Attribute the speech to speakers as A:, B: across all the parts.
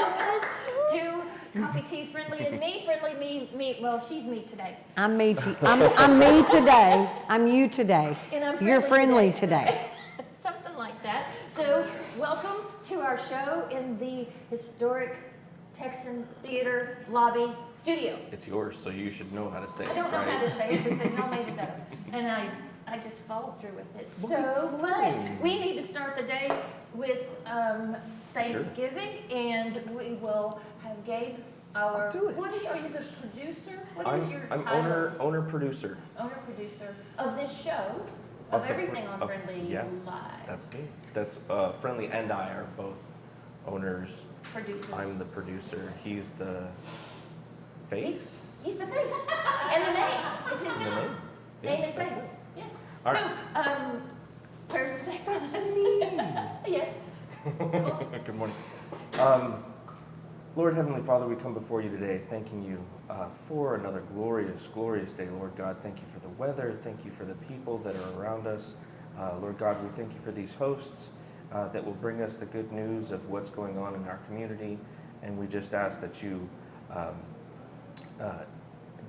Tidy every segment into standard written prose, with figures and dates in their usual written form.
A: welcome to Coffee Tea Friendly and Me. Friendly me. Well, she's me today.
B: I'm me. I'm me today. I'm you today.
A: And I'm
B: You're friendly today.
A: Something like that. So, welcome to our show in the historic Texan Theater Lobby Studio.
C: It's yours, so you should know how to say it.
A: I don't know how to say it because y'all made it up, and I just followed through with it. So, but we need to start the day with Thanksgiving, and we will have Gabe, our.
C: Do it.
A: What are you the producer? What is your
C: I'm
A: title?
C: owner producer.
A: Owner producer of this show, of everything on Friendly
C: yeah,
A: Live.
C: That's me. That's Friendly and I are both owners.
A: Producer.
C: I'm the producer. He's the face.
A: He's the face. And the name. It's his
C: The
A: name.
C: name?
A: Name and
C: that's
A: face.
C: it.
A: Yes.
C: All
A: So,
C: right.
A: where's the thing? Yes.
C: Good morning. Lord Heavenly Father, we come before you today thanking you for another glorious, glorious day, Lord God. Thank you for the weather. Thank you for the people that are around us. Lord God, we thank you for these hosts that will bring us the good news of what's going on in our community. And we just ask that you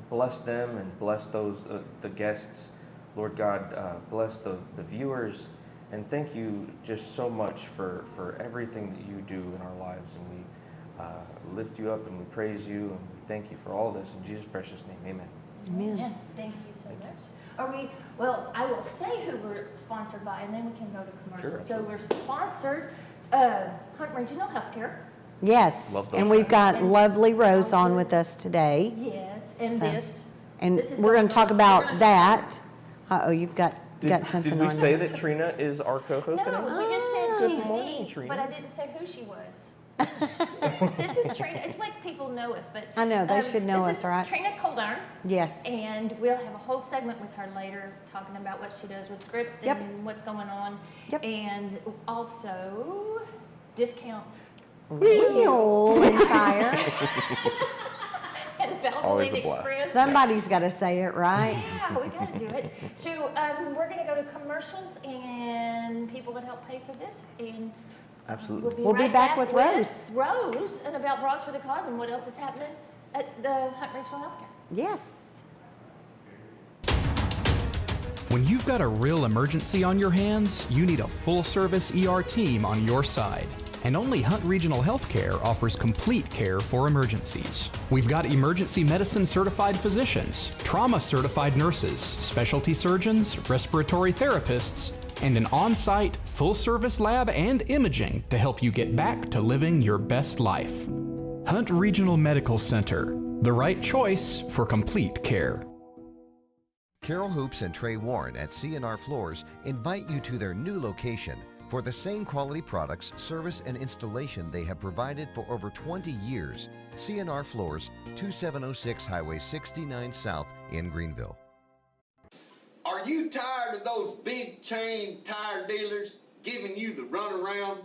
C: bless them and bless those the guests. Lord God, bless the viewers. And thank you just so much for everything that you do in our lives. And we lift you up and we praise you and we thank you for all this. In Jesus' precious name, amen.
B: Amen.
A: Yeah, thank you so much. Well, I will say who we're sponsored by, and then we can go to commercials.
C: Sure,
A: So we're sponsored, Hunt Regional Healthcare.
B: Yes.
C: Love those
B: And we've
C: guys.
B: got lovely Royse on with us today.
A: Yes, and
B: So-
A: this.
B: And
A: This is
B: we're going to talk
A: we're
B: about
A: gonna-
B: that. Uh-oh, you've got something
C: Did we
B: on
C: say
B: there.
C: that Trina is our co-host today?
A: No, we just said
C: Good
A: she's
C: morning,
A: me,
C: Trina.
A: but I didn't say who she was. This is Trina. It's like people know us, but
B: I know, they should know
A: this
B: us,
A: is
B: right?
A: Trina Coldiron,
B: Yes.
A: and we'll have a whole segment with her later talking about what she does with script
B: Yep.
A: and what's going on,
B: Yep.
A: and also discount
B: Wheel and tire.
A: and
C: Always
A: Valvoline
C: a blast.
A: Express.
B: Somebody's got to say it, right?
A: Yeah, we got to do it. So we're going to go to commercials and people that help pay for this, and
C: Absolutely.
B: We'll be
A: right
B: back with Royse.
A: Royse, and about Bras for the Cause and what else is happening at the Hunt Regional Healthcare.
B: Yes.
D: When you've got a real emergency on your hands, you need a full-service ER team on your side. And only Hunt Regional Healthcare offers complete care for emergencies. We've got emergency medicine certified physicians, trauma certified nurses, specialty surgeons, respiratory therapists, and an on-site full-service lab and imaging to help you get back to living your best life. Hunt Regional Medical Center, the right choice for complete care.
E: Carol Hoops and Trey Warren at C&R Floors invite you to their new location for the same quality products, service, and installation they have provided for over 20 years. C&R Floors, 2706 Highway 69 South in Greenville.
F: Are you tired of those big chain tire dealers giving you the runaround?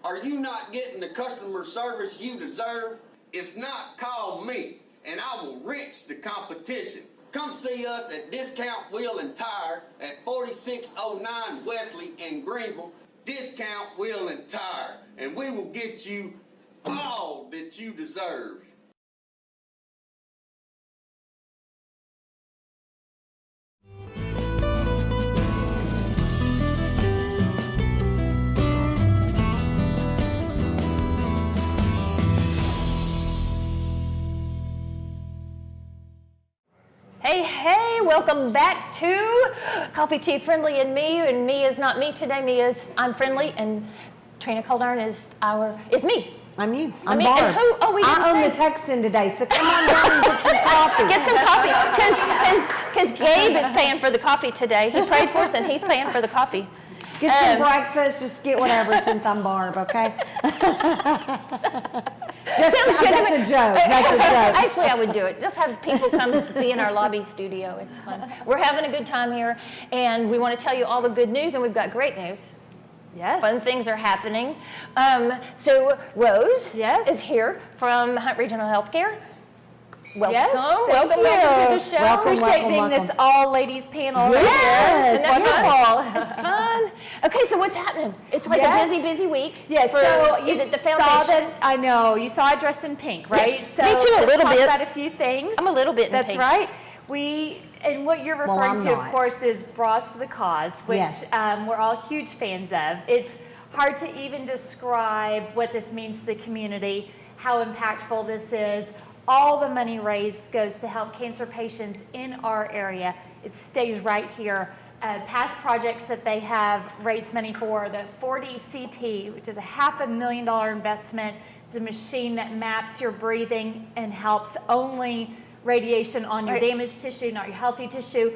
F: Are you not getting the customer service you deserve? If not, call me and I will wrench the competition. Come see us at Discount Wheel and Tire at 4609 Wesley in Greenville. Discount Wheel and Tire, and we will get you all that you deserve.
A: Hey, welcome back to Coffee Tea Friendly and me is not me today. I'm Friendly, and Trina Coldiron is me.
B: I'm you. I'm
A: me,
B: Barb.
A: and who? Oh, we didn't
B: I own
A: say.
B: the Texan today, so come on down and get some coffee.
A: Get some coffee, because Gabe is paying for the coffee today. He prayed for us, and he's paying for the coffee.
B: Get some breakfast, just get whatever since I'm Barb, okay?
A: Sounds good.
B: That's a joke. That's a joke.
A: Actually, I would do it. Just have people come be in our lobby studio. It's fun. We're having a good time here, and we want to tell you all the good news, and we've got great news. Yes. Fun things are happening. So Royse is here from Hunt Regional Healthcare. Welcome,
B: Yes,
A: welcome
B: thank
A: to the
B: you.
A: show.
B: Welcome,
A: Appreciate
B: welcome,
A: being
B: welcome.
A: this all-ladies panel.
B: Yes,
A: Isn't that
B: wonderful.
A: fun? It's fun. Okay, so what's happening? It's like
B: Yes.
A: a busy week.
B: Yes,
A: for-
B: so you
A: is it the
B: saw
A: foundation?
B: that, I know, you saw it dressed in pink, right?
A: Yes,
B: So
A: me too, a
B: let's
A: little
B: talk
A: bit.
B: about a few things.
A: I'm a little bit in
B: That's
A: pink.
B: right. And what you're
E: Well,
B: referring
E: I'm
B: to, of
E: not.
B: course, is Bras for the Cause, which
E: Yes.
B: we're all huge fans of. It's hard to even describe what this means to the community, how impactful this is. All the money raised goes to help cancer patients in our area. It stays right here. Past projects that they have raised money for, the 4D-CT, which is a $500,000 investment. It's a machine that maps your breathing and helps only radiation on your
A: Right.
B: damaged tissue, not your healthy tissue.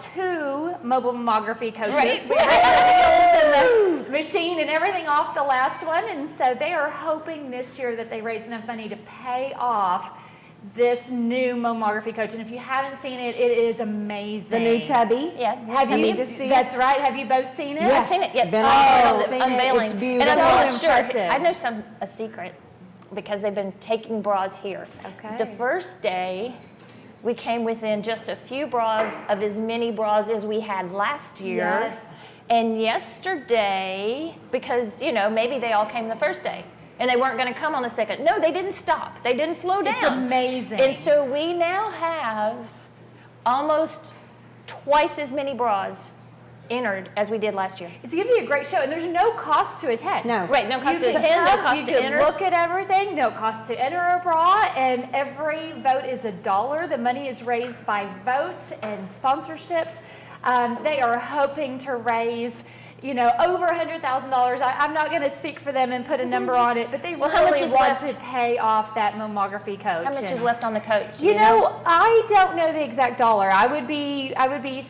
B: 2 mobile mammography coaches.
A: Right.
B: We ran the machine and everything off the last one, and so they are hoping this year that they raise enough money to pay off this new mammography coach. And if you haven't seen it, it is amazing.
E: The new tubby.
A: Yeah.
B: Have
A: I
B: you?
A: need
E: to see it?
B: That's right. Have you both seen it?
A: I've seen it yet.
E: Been
B: on it,
E: seen it.
A: Unveiling.
E: It's beautiful.
A: And I'm
B: So
A: not sure.
B: impressive.
A: I know a secret because they've been taking bras here.
B: Okay.
A: The first day, we came within just a few bras of as many bras as we had last year.
B: Yes.
A: And yesterday, because, maybe they all came the first day and they weren't going to come on the second. No, they didn't stop. They didn't slow down.
B: It's amazing.
A: And so we now have almost twice as many bras entered as we did last year.
B: It's going to be a great show, and there's no cost to attend.
E: No.
A: Right, no cost
B: You
A: to
B: can
A: attend, no
B: come,
A: cost
B: you
A: to
B: can
A: enter.
B: look at everything, no cost to enter a bra, and every vote is $1. The money is raised by votes and sponsorships. They are hoping to raise, over $100,000. I'm not going to speak for them and put a number on it, but they
A: Well, how much
B: really
A: is
B: want
A: left?
B: to pay off that mammography coach.
A: How much
B: And-
A: is left on the coach?
B: I don't know the exact dollar. I would be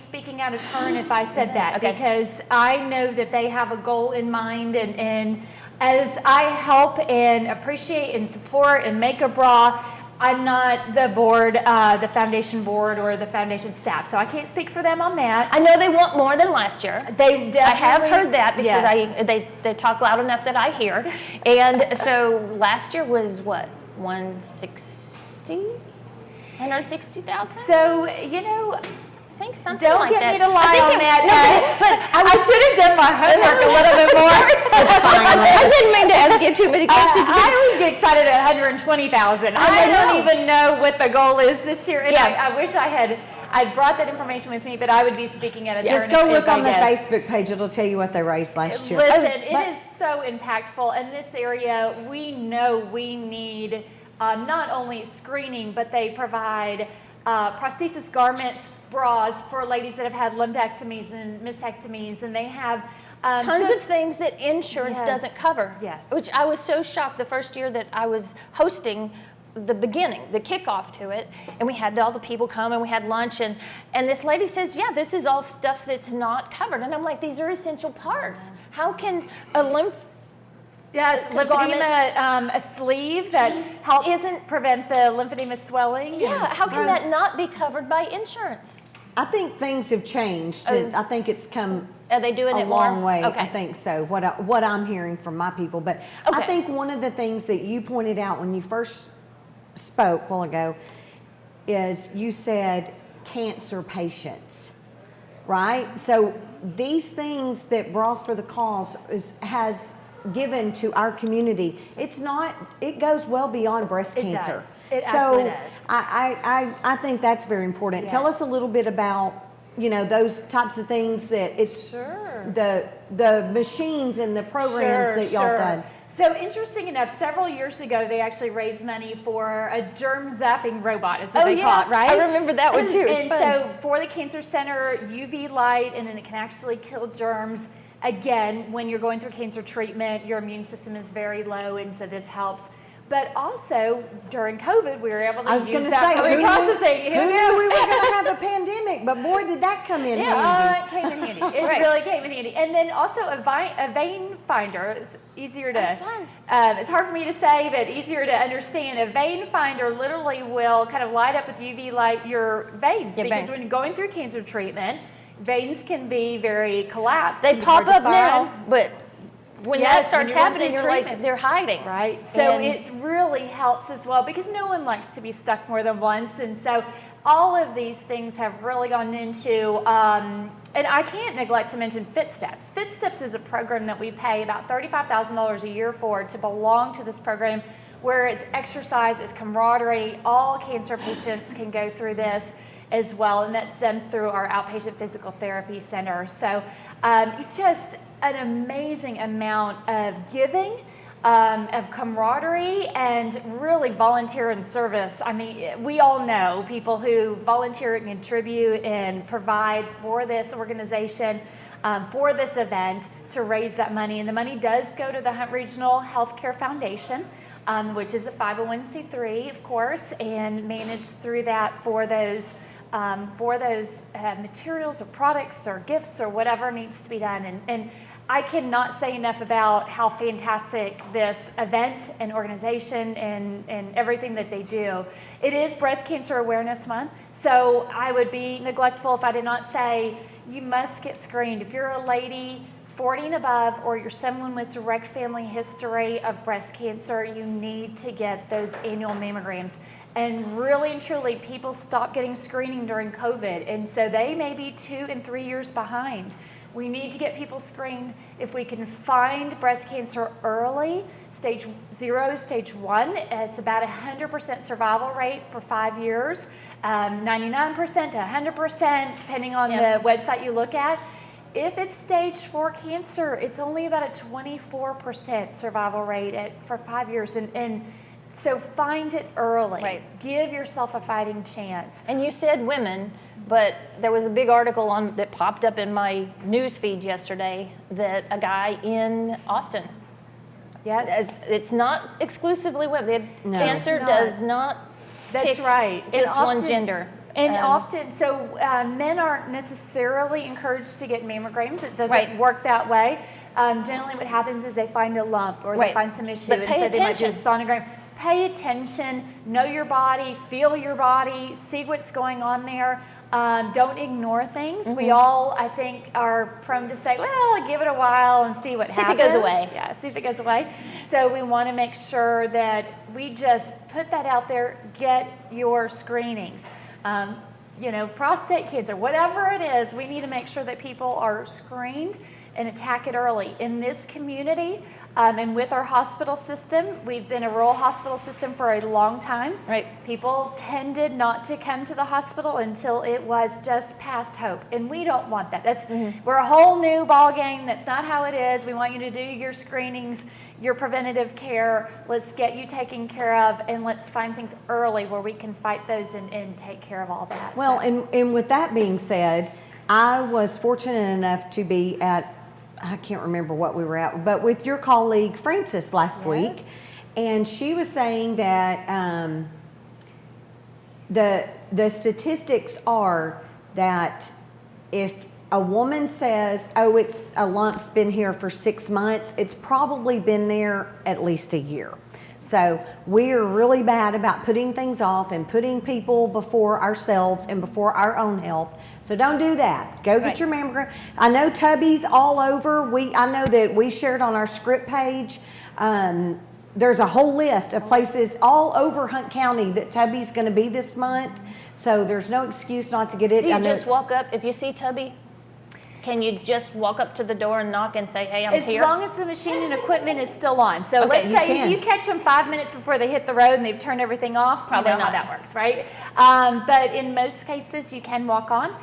B: speaking out of turn if I said that,
A: Okay.
B: because I know that they have a goal in mind, and as I help and appreciate and support and make a bra, I'm not the board, the foundation board or the foundation staff, so I can't speak for them on that.
A: I know they want more than last year.
B: They definitely,
A: I have heard that because
B: yes.
A: they talk loud enough that I hear. And so last year was what, 160,000?
B: So,
A: I think something
B: don't
A: like
B: get
A: that.
B: me to lie on that. I should have done my homework a little bit more.
A: I didn't mean to ask you too many questions.
B: I always get excited at 120,000. I don't even know what the goal is this year. And
A: Yeah.
B: I wish I brought that information with me, but I would be speaking at a turn.
E: Just go
B: if
E: look
B: I
E: on the
B: did.
E: Facebook page. It'll tell you what they raised last year.
B: Listen,
E: But-
B: it is so impactful. In this area, we know we need not only screening, but they provide prosthesis garments, bras for ladies that have had lumpectomies and mastectomies, and they have
A: Tons of things that insurance
B: Yes.
A: doesn't cover.
B: Yes.
A: Which I was so shocked the first year that I was hosting the beginning, the kickoff to it, and we had all the people come and we had lunch, and this lady says, yeah, this is all stuff that's not covered. And I'm like, these are essential parts. How can a lymph
B: Yes, lymphedema, a sleeve that helps prevent the lymphedema swelling.
A: Yeah, how can that not be covered by insurance?
E: I think things have changed. I think it's come
A: Are they doing
E: a
A: it more?
E: long way.
A: Okay.
E: I think so. What I'm hearing from my people, but I
A: Okay.
E: think one of the things that you pointed out when you first spoke a while ago is you said cancer patients, right? So these things that Bras for the Cause has given to our community, it goes well beyond breast
B: It
E: cancer.
B: does. It
E: so
B: absolutely does.
E: I think that's very important.
B: Yeah.
E: Tell us a little bit about, those types of things that it's
B: Sure.
E: the machines and the programs that y'all done.
B: So interesting enough, several years ago, they actually raised money for a germ zapping robot, is what they call it, right?
A: I remember that one too. It's
B: And
A: fun.
B: so for the cancer center, UV light, and then it can actually kill germs. Again, when you're going through cancer treatment, your immune system is very low, and so this helps. But also, during COVID, we were able to
E: I was
B: use
E: going to
B: that
E: say,
B: for
E: who
B: processing.
E: knew we were going to have a pandemic? But boy, did that come in handy.
B: Yeah, it came in handy. It really came in handy. And then also a vein finder. It's easier to.
A: That's fun.
B: It's hard for me to say, but easier to understand. A vein finder literally will kind of light up with UV light your veins,
A: Your
B: because
A: veins.
B: when you're going through cancer treatment, veins can be very collapsed.
A: They
B: and
A: pop
B: hard to
A: up now,
B: find.
A: but when
B: Yes,
A: that starts
B: when you're going
A: happening,
B: through
A: you're like,
B: treatment.
A: they're hiding.
B: Right. So
A: And-
B: it really helps as well because no one likes to be stuck more than once. And so all of these things have really gone into, and I can't neglect to mention FitSteps. FitSteps is a program that we pay about $35,000 a year for to belong to this program, where it's exercise, it's camaraderie. All cancer patients can go through this as well, and that's done through our outpatient physical therapy center. So it's just an amazing amount of giving, of camaraderie, and really volunteer and service. I mean, we all know people who volunteer and contribute and provide for this organization, for this event, to raise that money. And the money does go to the Hunt Regional Healthcare Foundation, which is a 501c3, of course, and managed through that for those materials or products or gifts or whatever needs to be done. And I cannot say enough about how fantastic this event and organization and everything that they do. It is Breast Cancer Awareness Month, so I would be neglectful if I did not say you must get screened. If you're a lady 40 and above, or you're someone with direct family history of breast cancer, you need to get those annual mammograms. And really and truly, people stopped getting screening during COVID, and so they may be 2 and 3 years behind. We need to get people screened. If we can find breast cancer early, stage 0, stage 1, it's about 100% survival rate for 5 years, 99% to 100%, depending on the website you look at. If it's stage 4 cancer, it's only about a 24% survival rate for 5 years. And so find it early.
A: Right.
B: Give yourself a fighting chance.
A: And you said women, but there was a big article that popped up in my news feed yesterday that a guy in Austin.
B: Yes.
A: It's not exclusively women.
B: No.
A: Cancer
B: It's not.
A: does not
B: That's
A: pick
B: right.
A: just one gender.
B: And often, so men aren't necessarily encouraged to get mammograms. It doesn't
A: Right.
B: work that way. Generally what happens is they find a lump or they
A: Right.
B: find some issue.
A: But
B: and
A: pay
B: so they might do a
A: attention.
B: sonogram. Pay attention, know your body, feel your body, see what's going on there. Don't ignore things. We all, I think, are prone to say, well, give it a while and see what happens.
A: See if it goes away.
B: Yeah, see if it goes away. So we want to make sure that we just put that out there, get your screenings. Prostate cancer, whatever it is, we need to make sure that people are screened and attack it early. In this community, and with our hospital system, we've been a rural hospital system for a long time.
A: Right.
B: People tended not to come to the hospital until it was just past hope, and we don't want that. We're a whole new ball game. That's not how it is. We want you to do your screenings, your preventative care. Let's get you taken care of, and let's find things early where we can fight those and take care of all that.
G: Well, and with that being said, I was fortunate enough to be at, I can't remember what we were at, but with your colleague Frances last week, and she was saying that the statistics are that if a woman says, oh, it's a lump's been here for 6 months, it's probably been there at least a year. So we are really bad about putting things off and putting people before ourselves and before our own health. So don't do that. Go get your mammogram. I know Tubby's all over. I know that we shared on our script page. There's a whole list of places all over Hunt County that Tubby's going to be this month. So there's no excuse not to get it.
A: Do you just walk up, if you see Tubby, can you just walk up to the door and knock and say, hey, I'm here?
B: As long as the machine and equipment is still on. So
A: Okay,
B: let's say if you catch them 5 minutes before they hit the road and they've turned everything off,
A: Probably
B: you know
A: not.
B: how that works, right? But in most cases, you can walk on.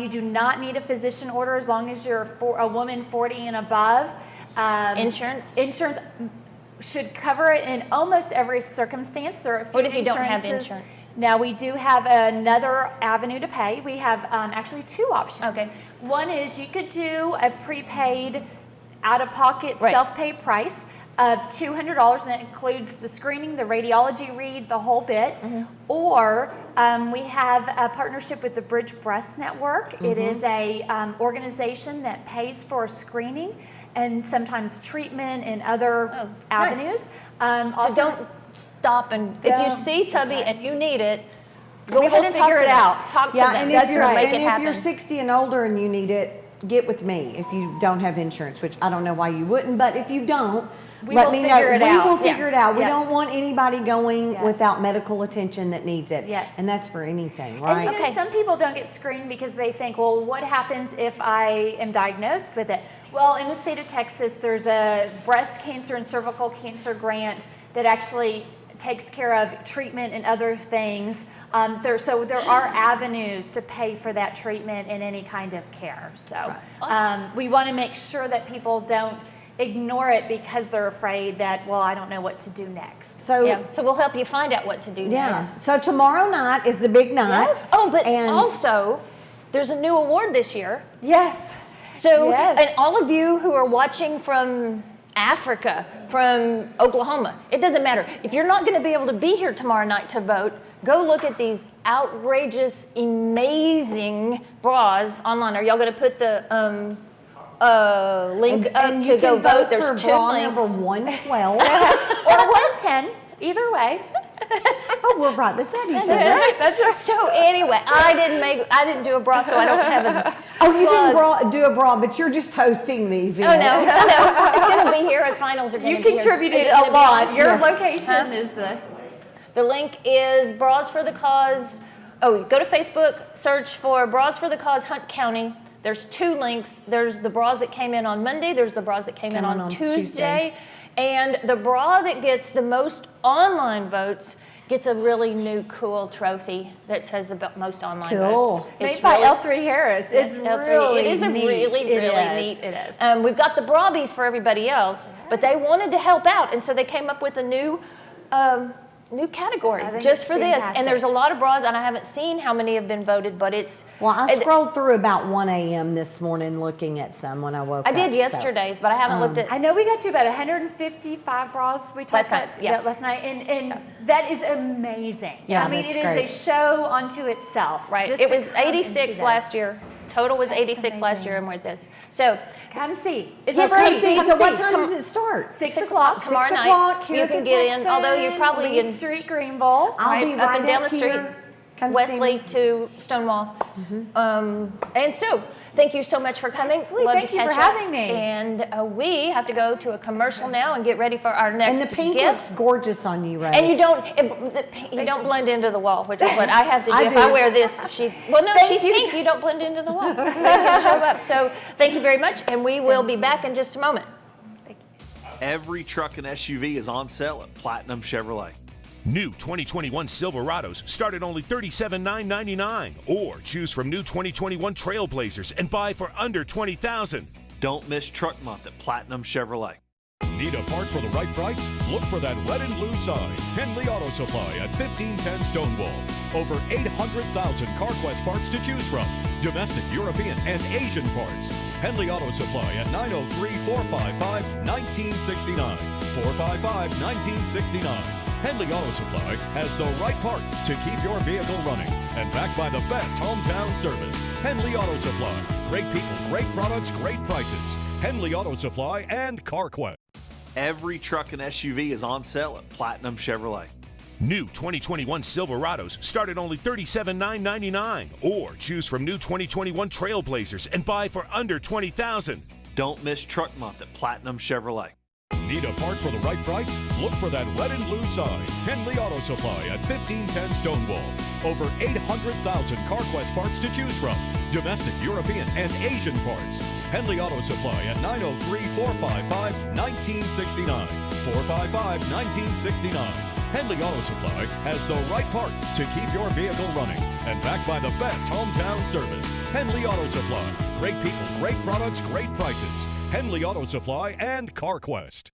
B: You do not need a physician order as long as you're a woman 40 and above.
A: Insurance?
B: Insurance should cover it in almost every circumstance. There are a few
A: What if you don't have
B: insurances.
A: insurance?
B: Now, we do have another avenue to pay. We have actually 2 options.
A: Okay.
B: One is you could do a prepaid, out-of-pocket,
A: Right.
B: self-pay price of $200, and that includes the screening, the radiology read, the whole bit. Or we have a partnership with the Bridge Breast Network. It is a organization that pays for screening and sometimes treatment and other avenues.
A: So don't stop and, if you see Tubby and you need it, go
B: We
A: ahead
B: will
A: and talk
B: figure
A: to
B: it
A: them.
B: out.
A: Talk to
G: Yeah,
A: them.
G: and
B: That's
G: if you're
B: right.
A: Make
G: and
A: it
G: if
A: happen.
G: you're 60 and older and you need it, get with me if you don't have insurance, which I don't know why you wouldn't, but if you don't,
B: We
G: let
B: will
G: me know.
B: figure it
G: We
B: out.
G: will figure it out. We
B: Yes.
G: don't want anybody going
B: Yes.
G: without medical attention that needs it.
B: Yes.
G: And that's for anything,
B: And
G: right?
B: you know, some people don't get screened because they think, well, what happens if I am diagnosed with it? Well, in the state of Texas, there's a breast cancer and cervical cancer grant that actually takes care of treatment and other things. So there are avenues to pay for that treatment and any kind of care. So we want to make sure that people don't ignore it because they're afraid that, well, I don't know what to do next.
G: So,
A: Yeah, so we'll help you find out what to do
G: yeah.
A: next.
G: So tomorrow night is the big night.
B: Yes.
A: Oh, but
G: And-
A: also, there's a new award this year.
B: Yes.
A: So,
B: Yes.
A: and all of you who are watching from Africa, from Oklahoma, it doesn't matter. If you're not going to be able to be here tomorrow night to vote, go look at these outrageous, amazing bras online. Are y'all going to put the link up
G: And
A: to
G: you
A: go
G: can
A: vote?
G: for
A: There's two
G: bra
A: links.
G: number 112.
B: Or 110, either way.
G: Oh, we're right beside each
A: That's
G: other.
A: right. That's right. So anyway, I didn't do a bra, so I don't have a.
G: Oh, you
A: plug.
G: didn't do a bra, but you're just hosting the event.
A: Oh no, no, it's going to be here. At finals are going
B: You
A: to be here.
B: contributed
A: Is it
B: a
A: gonna be
B: lot.
A: on?
B: Your
G: Yeah.
B: location is the...
A: The link is Bras for the Cause. Oh, go to Facebook, search for Bras for the Cause Hunt County. There's two links. There's the bras that came in on Monday. There's the bras that came in on Tuesday. And the bra that gets the most online votes gets a really new cool trophy that says about most online
G: Cool.
A: votes.
B: Made
A: It's
B: by
A: really-
B: L3 Harris. It's
A: L3.
B: really
A: It is a
B: neat.
A: really,
B: It
A: really
B: is.
A: neat.
B: It is.
A: We've got the Brabies for everybody else, but they wanted to help out, and so they came up with a new category
B: I think
A: just
B: it's
A: for this.
B: fantastic.
A: And there's a lot of bras, and I haven't seen how many have been voted, but it's.
G: Well, I scrolled through about 1 a.m. this morning looking at some when I woke
A: I
G: up.
A: did
G: so-
A: yesterday's, but I haven't looked at.
B: I know we got to about 155 bras we talked
A: Last night,
B: about
A: yeah.
B: last night, and that is amazing.
G: Yeah,
B: I mean,
G: that's
B: it is
G: great.
B: a show unto itself.
A: Right.
B: Just
A: It
B: to
A: was
B: come and
A: 86
B: see
A: last
B: that.
A: year. Total was
B: That's
A: 86 last
B: amazing.
A: year, and we're at this. So
B: Come see. It's
G: Yes,
B: free.
G: come see.
B: Come
G: So what
B: see.
G: time does it start?
B: 6 o'clock.
A: tomorrow
G: 6
A: night,
G: o'clock here
A: you
G: at
A: can
G: the
A: get in. Although you're
G: Texan.
A: probably
B: Lee
A: in
B: Street, Greenville.
G: I'll be
A: up
G: right
A: and down the
G: up
A: street.
G: here. Come see
A: Wesley
G: me.
A: to Stonewall. And so, thank you so much for coming.
B: Absolutely.
A: Love
B: Thank
A: to
B: you for
A: catch up.
B: having me.
A: And we have to go to a commercial now and get ready for our next
G: And the pink
A: guest.
G: looks gorgeous on you, Rose.
A: And you don't blend into the wall, which is what I have to do.
G: I
A: If
G: do.
A: I wear this, no,
B: Thank
A: she's
B: you.
A: pink. You don't blend into the wall. Make her show up. So thank you very much, and we will be back in just a moment.
H: Every truck and SUV is on sale at Platinum Chevrolet.
I: New 2021 Silverados start at only $37,999, or choose from new 2021 Trailblazers and buy for under $20,000.
H: Don't miss Truck Month at Platinum Chevrolet.
I: Need a part for the right price? Look for that red and blue sign. Henley Auto Supply at 1510 Stonewall. Over 800,000 CarQuest parts to choose from. Domestic, European, and Asian parts. Henley Auto Supply at 903-455-1969. 455-1969. Henley Auto Supply has the right part to keep your vehicle running, and backed by the best hometown service. Henley Auto Supply. Great people, great products, great prices. Henley Auto Supply and CarQuest.
H: Every truck and SUV is on sale at Platinum Chevrolet.
I: New 2021 Silverados start at only $37,999, or choose from new 2021 Trailblazers and buy for under $20,000.
H: Don't miss Truck Month at Platinum Chevrolet.
I: Need a part for the right price? Look for that red and blue sign. Henley Auto Supply at 1510 Stonewall. Over 800,000 CarQuest parts to choose from. Domestic, European, and Asian parts. Henley Auto Supply at 903-455-1969. 455-1969. Henley Auto Supply has the right part to keep your vehicle running, and backed by the best hometown service. Henley Auto Supply. Great people, great products, great prices. Henley Auto Supply and CarQuest.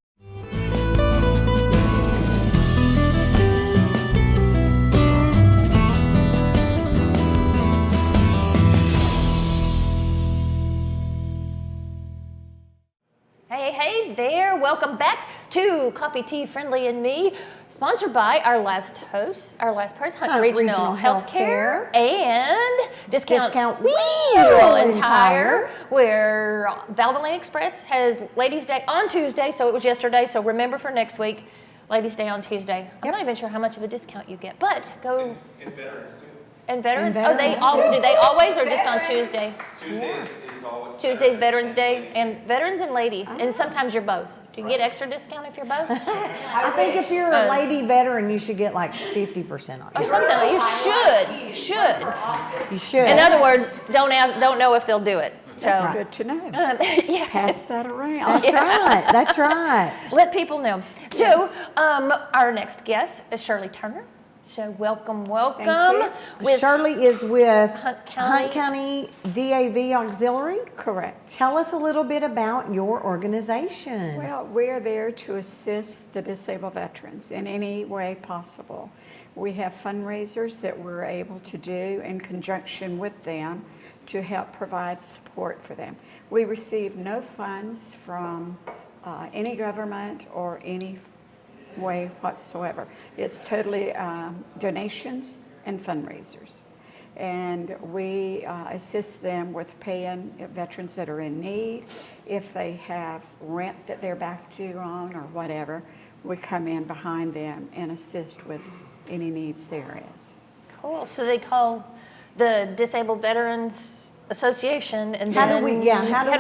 A: Hey there. Welcome back to Coffee, Tea, Friendly, and Me, sponsored by our last host, our last person, Hunt Regional Healthcare, and Discount Wheel and Tire, where Valvoline Express has Ladies' Day on Tuesday, so it was yesterday, so remember for next week, Ladies' Day on Tuesday. I'm not even sure how much of a discount you get, but go.
J: And veterans too.
A: And veterans?
G: And
A: Oh, do they always or just on Tuesday?
C: Tuesday is always.
A: Tuesday's Veterans Day, and veterans and ladies, and sometimes you're both. Do you get extra discount if you're both?
G: I think if you're a lady veteran, you should get like 50% off.
A: Or something, you should.
G: You should.
A: In other words, don't know if they'll do it. So,
J: That's good to know.
A: yeah.
J: Pass that around.
G: That's right. That's right.
A: Let people know. So, our next guest is Shirley Turner. So, welcome. With
G: Shirley is with
A: Hunt
G: County DAV Auxiliary.
J: Correct.
G: Tell us a little bit about your organization.
J: Well, we're there to assist the disabled veterans in any way possible. We have fundraisers that we're able to do in conjunction with them to help provide support for them. We receive no funds from any government or any way whatsoever. It's totally donations and fundraisers. And we assist them with paying veterans that are in need. If they have rent that they're back due on or whatever, we come in behind them and assist with any needs there is.
A: Cool. So they call the Disabled Veterans Association, and
G: How
A: then
G: do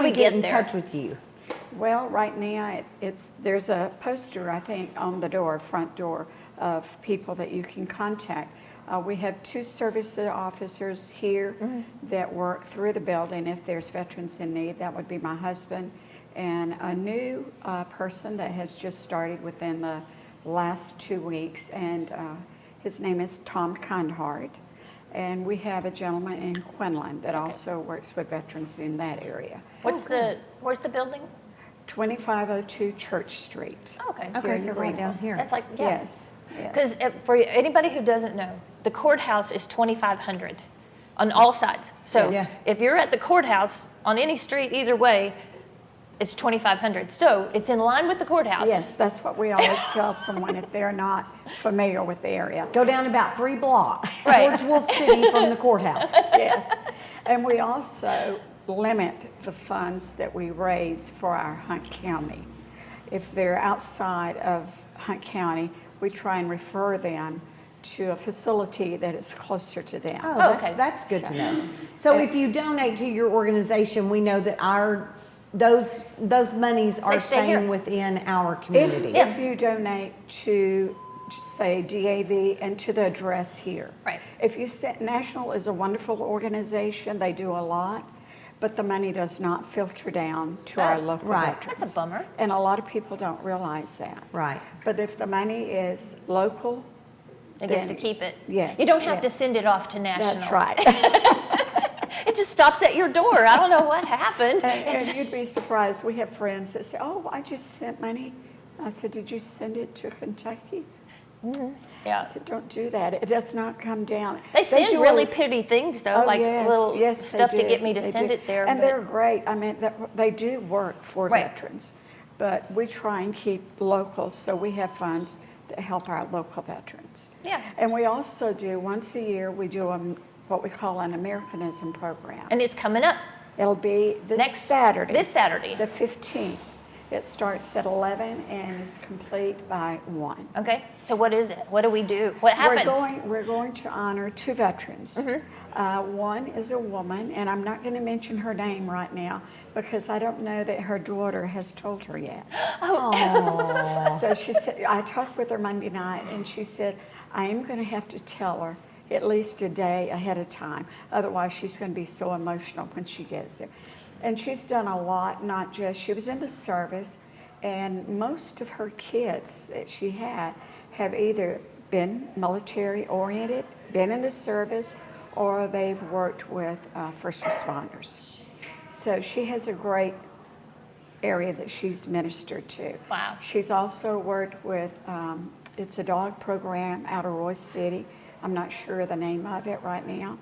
G: we get in
A: there?
G: touch with you?
J: Well, right now there's a poster, I think, on the door, front door, of people that you can contact. We have 2 service officers here that work through the building if there's veterans in need. That would be my husband, and a new person that has just started within the last 2 weeks, and his name is Tom Kindheart. And we have a gentleman in Quinlan that also works with veterans in that area.
A: Where's the building?
J: 2502 Church Street.
A: Oh, okay.
G: Okay, so right down here.
A: That's like,
J: Yes.
A: Because for anybody who doesn't know, the courthouse is 2,500 on all sides. So
G: Yeah.
A: if you're at the courthouse on any street, either way, it's 2,500. So it's in line with the courthouse.
J: Yes, that's what we always tell someone if they're not familiar with the area.
G: Go down about 3 blocks
A: Right.
G: towards Wolf City from the courthouse.
J: Yes. And we also limit the funds that we raise for our Hunt County. If they're outside of Hunt County, we try and refer them to a facility that is closer to them.
G: Oh,
A: okay.
G: that's good to know. So if you donate to your organization, we know that those monies are
A: They stay here.
G: staying within our community.
J: If you donate to, say, DAV and to the address here.
A: Right.
J: If you send, National is a wonderful organization, they do a lot, but the money does not filter down to our local
G: right.
J: veterans.
A: That's a bummer.
J: And a lot of people don't realize that.
G: Right.
J: But if the money is local,
A: It gets to
J: then-
A: keep it.
J: Yes,
A: You don't have to
J: yes.
A: send it off to nationals.
J: That's right.
A: It just stops at your door. I don't know what happened.
J: And you'd be surprised, we have friends that say, oh, I just sent money. I said, did you send it to Kentucky? I
A: Yeah.
J: said, don't do that. It does not come down.
A: They send
J: do
A: really
J: a-
A: pretty things though,
J: Oh,
A: like
J: yes,
A: little
J: yes, they
A: stuff to
J: do.
A: get me to
J: They
A: send
J: do.
A: it there.
J: And
A: but-
J: they're great. I mean, they do work for
A: Right.
J: veterans. But we try and keep local, so we have funds that help our local veterans.
A: Yeah.
J: And we also do, once a year, we do what we call an Americanism program.
A: And it's coming up
J: It'll be this
A: next
J: Saturday.
A: This Saturday.
J: The 15th. It starts at 11 and is complete by 1.
A: Okay. So what is it? What do we do? What happens?
J: We're going to honor 2 veterans. One is a woman, and I'm not going to mention her name right now because I don't know that her daughter has told her yet. So she said, I talked with her Monday night, and she said, I am going to have to tell her at least a day ahead of time. Otherwise, she's going to be so emotional when she gets there. And she's done a lot, not just, she was in the service, and most of her kids that she had have either been military oriented, been in the service, or they've worked with first responders. So she has a great area that she's ministered to.
A: Wow.
J: She's also worked with, it's a dog program out of Royse City. I'm not sure the name of it right now.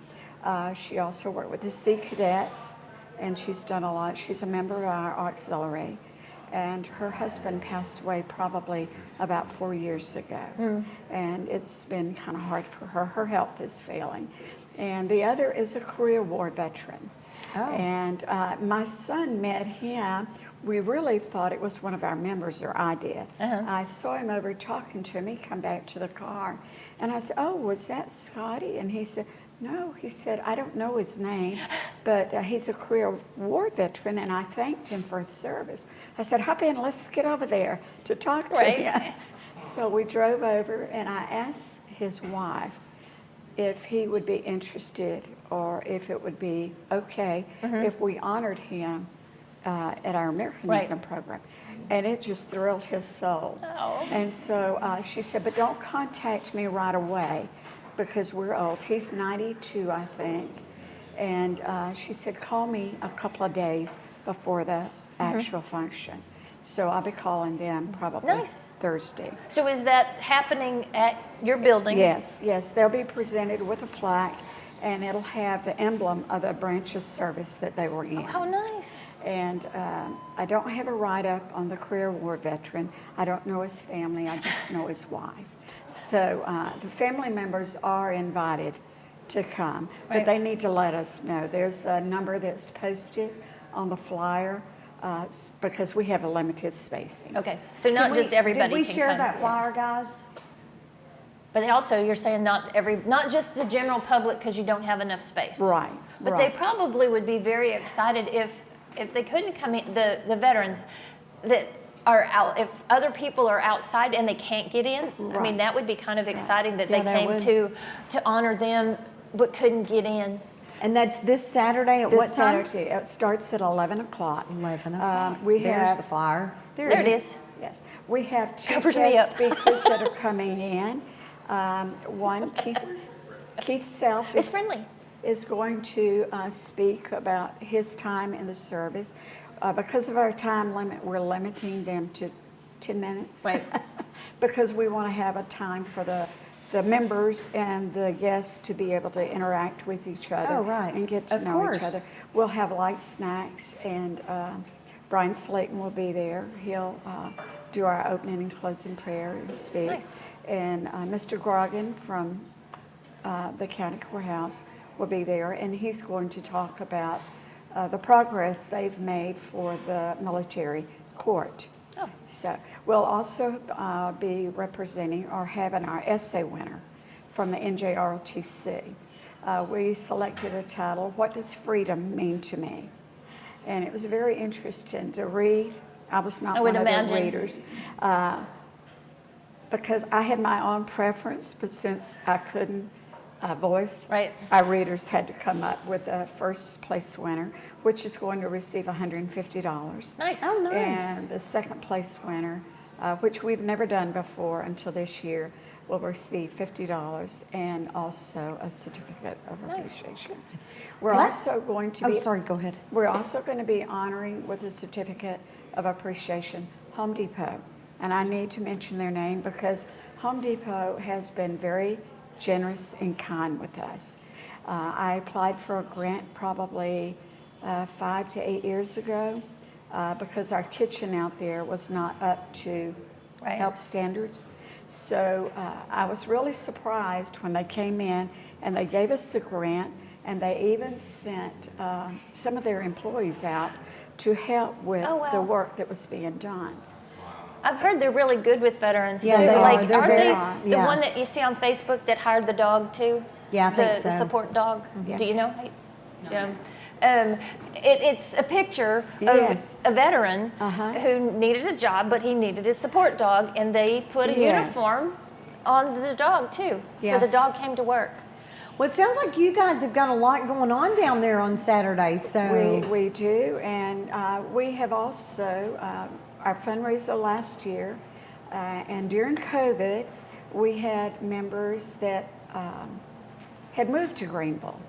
J: She also worked with the Sea Cadets, and she's done a lot. She's a member of our auxiliary, and her husband passed away probably about 4 years ago. And it's been kind of hard for her. Her health is failing. And the other is a Korea War veteran. And my son met him. We really thought it was one of our members, or I did. I saw him over talking to me, come back to the car. And I said, oh, was that Scotty? And he said, No, he said, I don't know his name, but he's a career war veteran, and I thanked him for his service. I said, hop in, let's get over there to talk to him. So we drove over, and I asked his wife if he would be interested or if it would be okay if we honored him at our Americanism program. And it just thrilled his soul.
A: Oh.
J: And so she said, but don't contact me right away, because we're old. He's 92, I think. And she said, call me a couple of days before the actual function. So I'll be calling them probably Thursday.
A: So is that happening at your building?
J: Yes, yes. They'll be presented with a plaque, and it'll have the emblem of the branch of service that they were in.
A: Oh, how nice.
J: And I don't have a write-up on the career war veteran. I don't know his family. I just know his wife. So the family members are invited to come, but they need to let us know. There's a number that's posted on the flyer because we have a limited spacing.
A: Okay, so not just everybody
G: Did we
A: can
G: share
A: come.
G: that flyer, guys?
A: But also, you're saying not just the general public because you don't have enough space.
J: Right.
A: But they probably would be very excited if they couldn't come in, the veterans that are out, if other people are outside and they can't get in. I mean, that would be kind of exciting that they came to honor them but couldn't get in.
G: And that's this Saturday at
J: This
G: what time?
J: Saturday, it starts at 11 o'clock.
G: 11 o'clock.
J: There's
G: There's the flyer.
A: There it is.
J: Yes. We have two
A: Covers me
J: guest
A: up.
J: speakers that are coming in. One, Keith Self
A: It's Friendlee.
J: is going to speak about his time in the service. Because of our time limit, we're limiting them to 10 minutes.
A: Right.
J: Because we want to have a time for the members and the guests to be able to interact with each other and get to know each other. We'll have light snacks, and Brian Slayton will be there. He'll do our opening and closing prayer and speak.
A: Nice.
J: And Mr. Grogan from the county courthouse will be there, and he's going to talk about the progress they've made for the military court.
A: Oh.
J: So we'll also be representing or having our essay winner from the NJROTC. We selected a title, What Does Freedom Mean to Me? And it was very interesting to read. I was not one of the readers because I had my own preference, but since I couldn't voice, our readers had to come up with a first place winner, which is going to receive $150.
A: Nice.
G: Oh, nice.
J: And the second place winner, which we've never done before until this year, will receive $50 and also a certificate of appreciation. We're also going to be...
G: Oh, sorry, go ahead.
J: We're also going to be honoring with a certificate of appreciation Home Depot. And I need to mention their name because Home Depot has been very generous and kind with us. I applied for a grant probably 5 to 8 years ago because our kitchen out there was not up to health standards. So I was really surprised when they came in and they gave us the grant, and they even sent some of their employees out to help with the work that was being done.
A: I've heard they're really good with veterans.
G: Yeah,
A: too.
G: they
A: like,
G: are.
A: Aren't they the one that you see on Facebook that hired the dog too?
G: Yeah, I think so.
A: The support dog.
J: Yeah.
A: Do you know? No. It's a picture of a veteran who needed a job, but he needed a support dog, and they put a uniform on the dog too. So the dog came to work.
G: Well, it sounds like you guys have got a lot going on down there on Saturday. So
J: we do, and we have also our fundraiser last year, and during COVID, we had members that had moved to Greenville.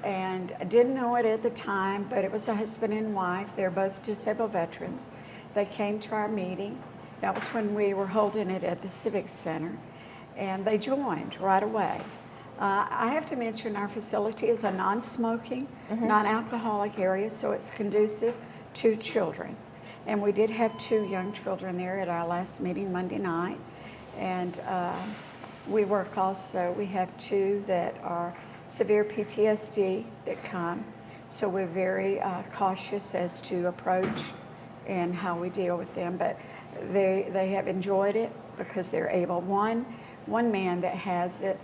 J: And I didn't know it at the time, but it was a husband and wife. They're both disabled veterans. They came to our meeting. That was when we were holding it at the Civic Center. And they joined right away. I have to mention our facility is a non-smoking, non-alcoholic area, so it's conducive to children. And we did have 2 young children there at our last meeting Monday night. And we work also, we have 2 that are severe PTSD that come. So we're very cautious as to approach and how we deal with them. But they have enjoyed it because they're able. One man that has it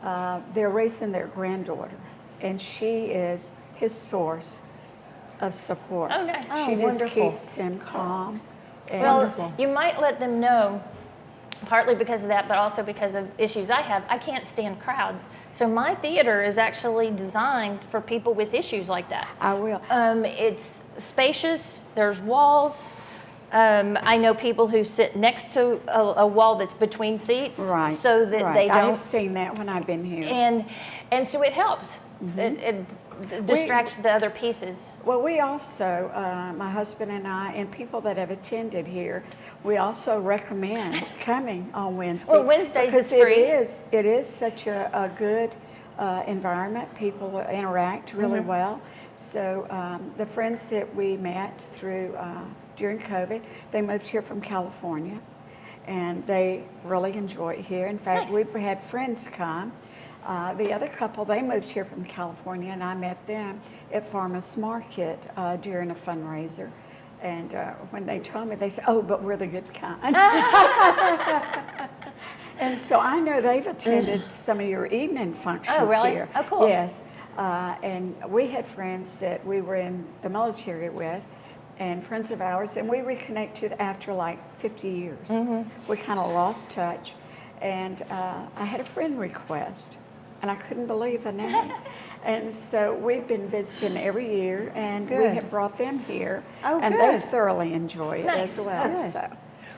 J: they're raising their granddaughter, and she is his source of support.
A: Oh, nice.
J: She just
G: wonderful.
J: keeps him calm. And
A: Well, you might let them know, partly because of that, but also because of issues I have. I can't stand crowds. So my theater is actually designed for people with issues like that.
J: I will.
A: It's spacious, there's walls. I know people who sit next to a wall that's between seats,
J: Right.
A: so that
J: right.
A: they don't.
J: I've seen that when I've been here.
A: And so it helps. It distracts the other pieces.
J: Well, we also, my husband and I, and people that have attended here, we also recommend coming on Wednesday.
A: Well, Wednesdays is
J: because
A: free.
J: It is such a good environment. People interact really well. So the friends that we met through during COVID, they moved here from California, and they really enjoy it here. In fact,
A: Nice.
J: we've had friends come. The other couple, they moved here from California, and I met them at Farmers Market during a fundraiser. And when they told me, they said, "Oh, but we're the good kind." And so I know they've attended some of your evening functions
A: Oh, really?
J: here.
A: Oh, cool.
J: Yes. And we had friends that we were in the military with, and friends of ours, and we reconnected after like 50 years. We kind of lost touch. And I had a friend request, and I couldn't believe the name. And so we've been visiting every year, and we
G: Good.
J: have brought them here,
G: Oh,
J: and
G: good.
J: they thoroughly enjoy it
A: Nice.
J: as well.
G: Good.
J: So,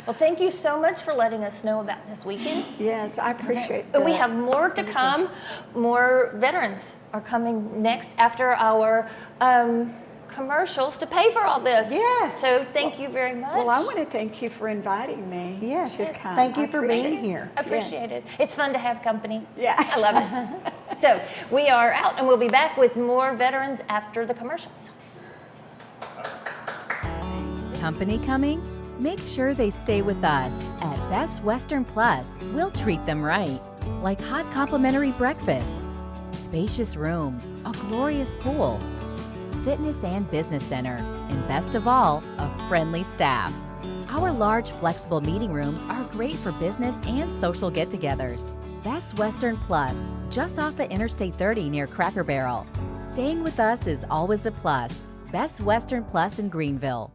A: Well, thank you so much for letting us know about this weekend.
J: yes, I appreciate
A: And we
J: that.
A: have more to come. More veterans are coming next after our commercials to pay for all this.
G: Yes.
A: So thank you very much.
J: Well, I want to thank you for inviting me
G: Yes.
J: to come.
G: Thank you
J: I
G: for
J: appreciate
G: being
J: it.
G: here.
A: Appreciate it. It's fun to have company.
J: Yeah.
A: I love it. So we are out, and we'll be back with more veterans after the commercials.
K: Company coming? Make sure they stay with us. At Best Western Plus, we'll treat them right. Like hot complimentary breakfast, spacious rooms, a glorious pool, fitness and business center, and best of all, a friendly staff. Our large, flexible meeting rooms are great for business and social get-togethers. Best Western Plus, just off of Interstate 30 near Cracker Barrel. Staying with us is always a plus. Best Western Plus in Greenville.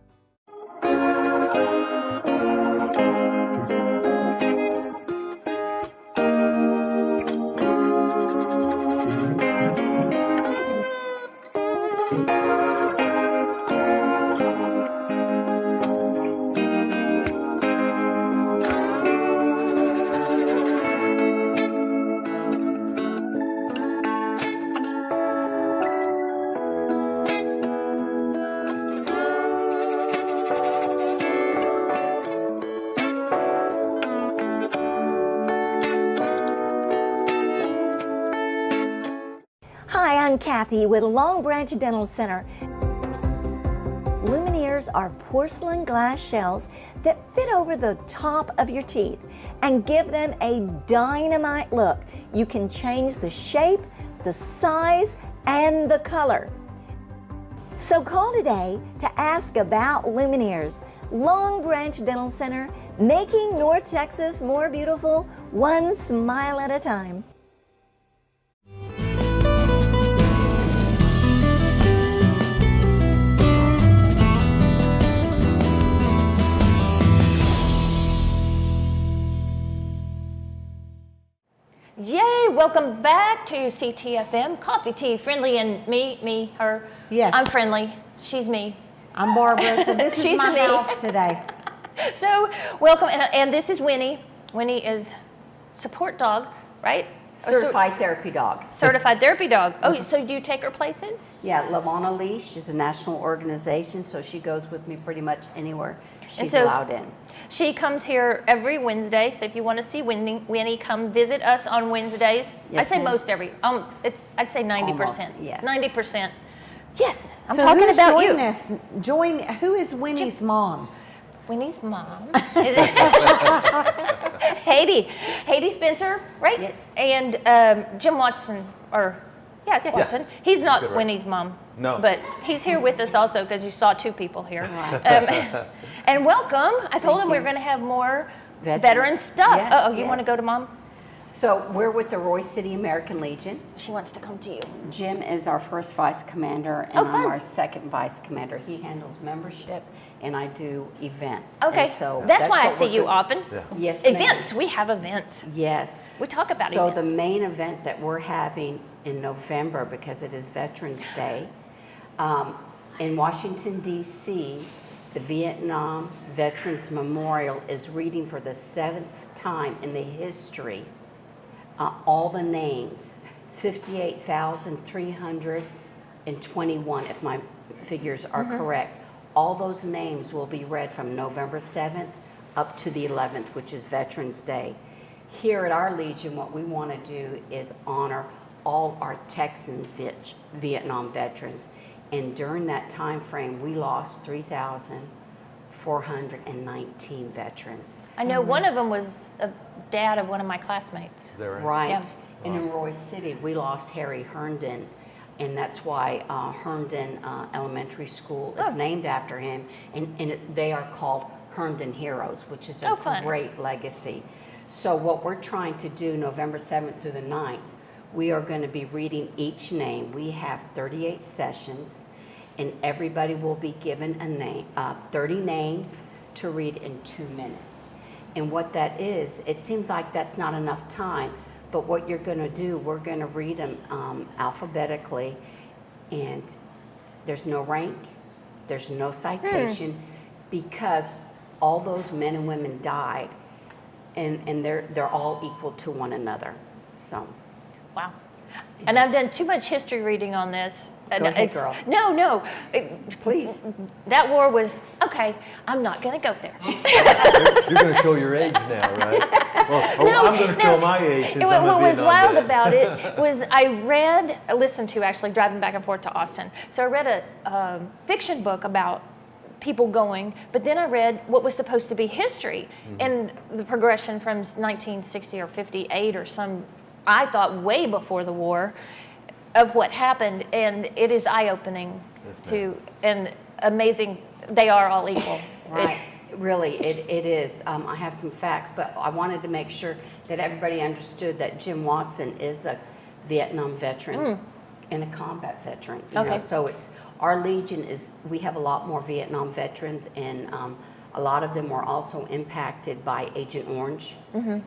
L: Hi, I'm Kathy with Long Branch Dental Center. Lumineers are porcelain glass shells that fit over the top of your teeth and give them a dynamite look. You can change the shape, the size, and the color. So call today to ask about Lumineers. Long Branch Dental Center, making North Texas more beautiful, one smile at a time.
A: Yay, welcome back to Ctfm, Coffee Tea, Friendly, and me, her.
G: Yes.
A: I'm Friendly, she's me.
G: I'm Barbara, so this
A: She's
G: is my
A: me.
G: house today.
A: So, welcome, and this is Winnie. Winnie is support dog, right?
M: Certified therapy dog.
A: Certified therapy dog. Oh, so do you take her places?
M: Yeah, Lamona Leash is a national organization, so she goes with me pretty much anywhere she's
A: so-
M: allowed in.
A: She comes here every Wednesday, so if you want to see Winnie, come visit us on Wednesdays.
M: Yes,
A: I say
M: ma'am.
A: most every, I'd say 90%.
M: Almost, yes.
A: 90%. Yes, I'm
G: So
A: talking
G: who's
A: about
G: joining
A: you.
G: us? Who is Winnie's mom?
A: Winnie's mom. Hayde Spencer, right?
M: Yes.
A: And Jim Watson, it's Watson. He's not Winnie's mom.
N: No.
A: But he's here with us also because you saw two people here. And welcome. I told him we were going to have more veteran stuff.
M: Yes,
A: You want to
M: yes.
A: go to mom?
M: So we're with the Royse City American Legion.
A: She wants to come to you.
M: Jim is our first vice commander, and I'm our second vice commander. He handles membership, and I do events.
A: Okay,
M: And so
A: that's why I
M: what
A: see
M: we're
A: you
M: doing.
A: often.
M: Yes, ma'am.
A: Events, we have events.
M: Yes.
A: We talk about
M: So
A: events.
M: the main event that we're having in November, because it is Veterans Day, in Washington, D.C., the Vietnam Veterans Memorial is reading for the 7th time in the history all the names, 58,321, if my figures are correct. All those names will be read from November 7th up to the 11th, which is Veterans Day. Here at our Legion, what we want to do is honor all our Texan Vietnam veterans. And during that time frame, we lost 3,419 veterans.
A: I know one of them was a dad of one of my classmates.
N: Is that right?
M: Right.
A: Yeah.
M: And in Royse City, we lost Harry Herndon, and that's why Herndon Elementary School is named after him, and they are called Herndon Heroes, which is a great legacy. So what we're trying to do November 7th through the 9th, we are going to be reading each name. We have 38 sessions, and everybody will be given a name, 30 names to read in 2 minutes. And what that is, it seems like that's not enough time, but what you're going to do, we're going to read them alphabetically, and there's no rank, there's no citation, because all those men and women died, and they're all equal to one another. So,
A: wow. And I've done too much history reading on this.
M: Go ahead, girl.
A: No.
M: Please.
A: That war was, okay, I'm not going to go there.
N: You're going to show your age now, right? Well, I'm going to show my age. Since I'm a
A: what was
N: Vietnam
A: wild
N: vet.
A: about it was I listened to actually driving back and forth to Austin. So I read a fiction book about people going, but then I read what was supposed to be history and the progression from 1960 or 58 or some, I thought way before the war, of what happened, and it is eye-opening and amazing. They are all equal.
M: Right. Really, it is. I have some facts, but I wanted to make sure that everybody understood that Jim Watson is a Vietnam veteran and a combat veteran. You know? So it's our Legion we have a lot more Vietnam veterans, and a lot of them were also impacted by Agent Orange,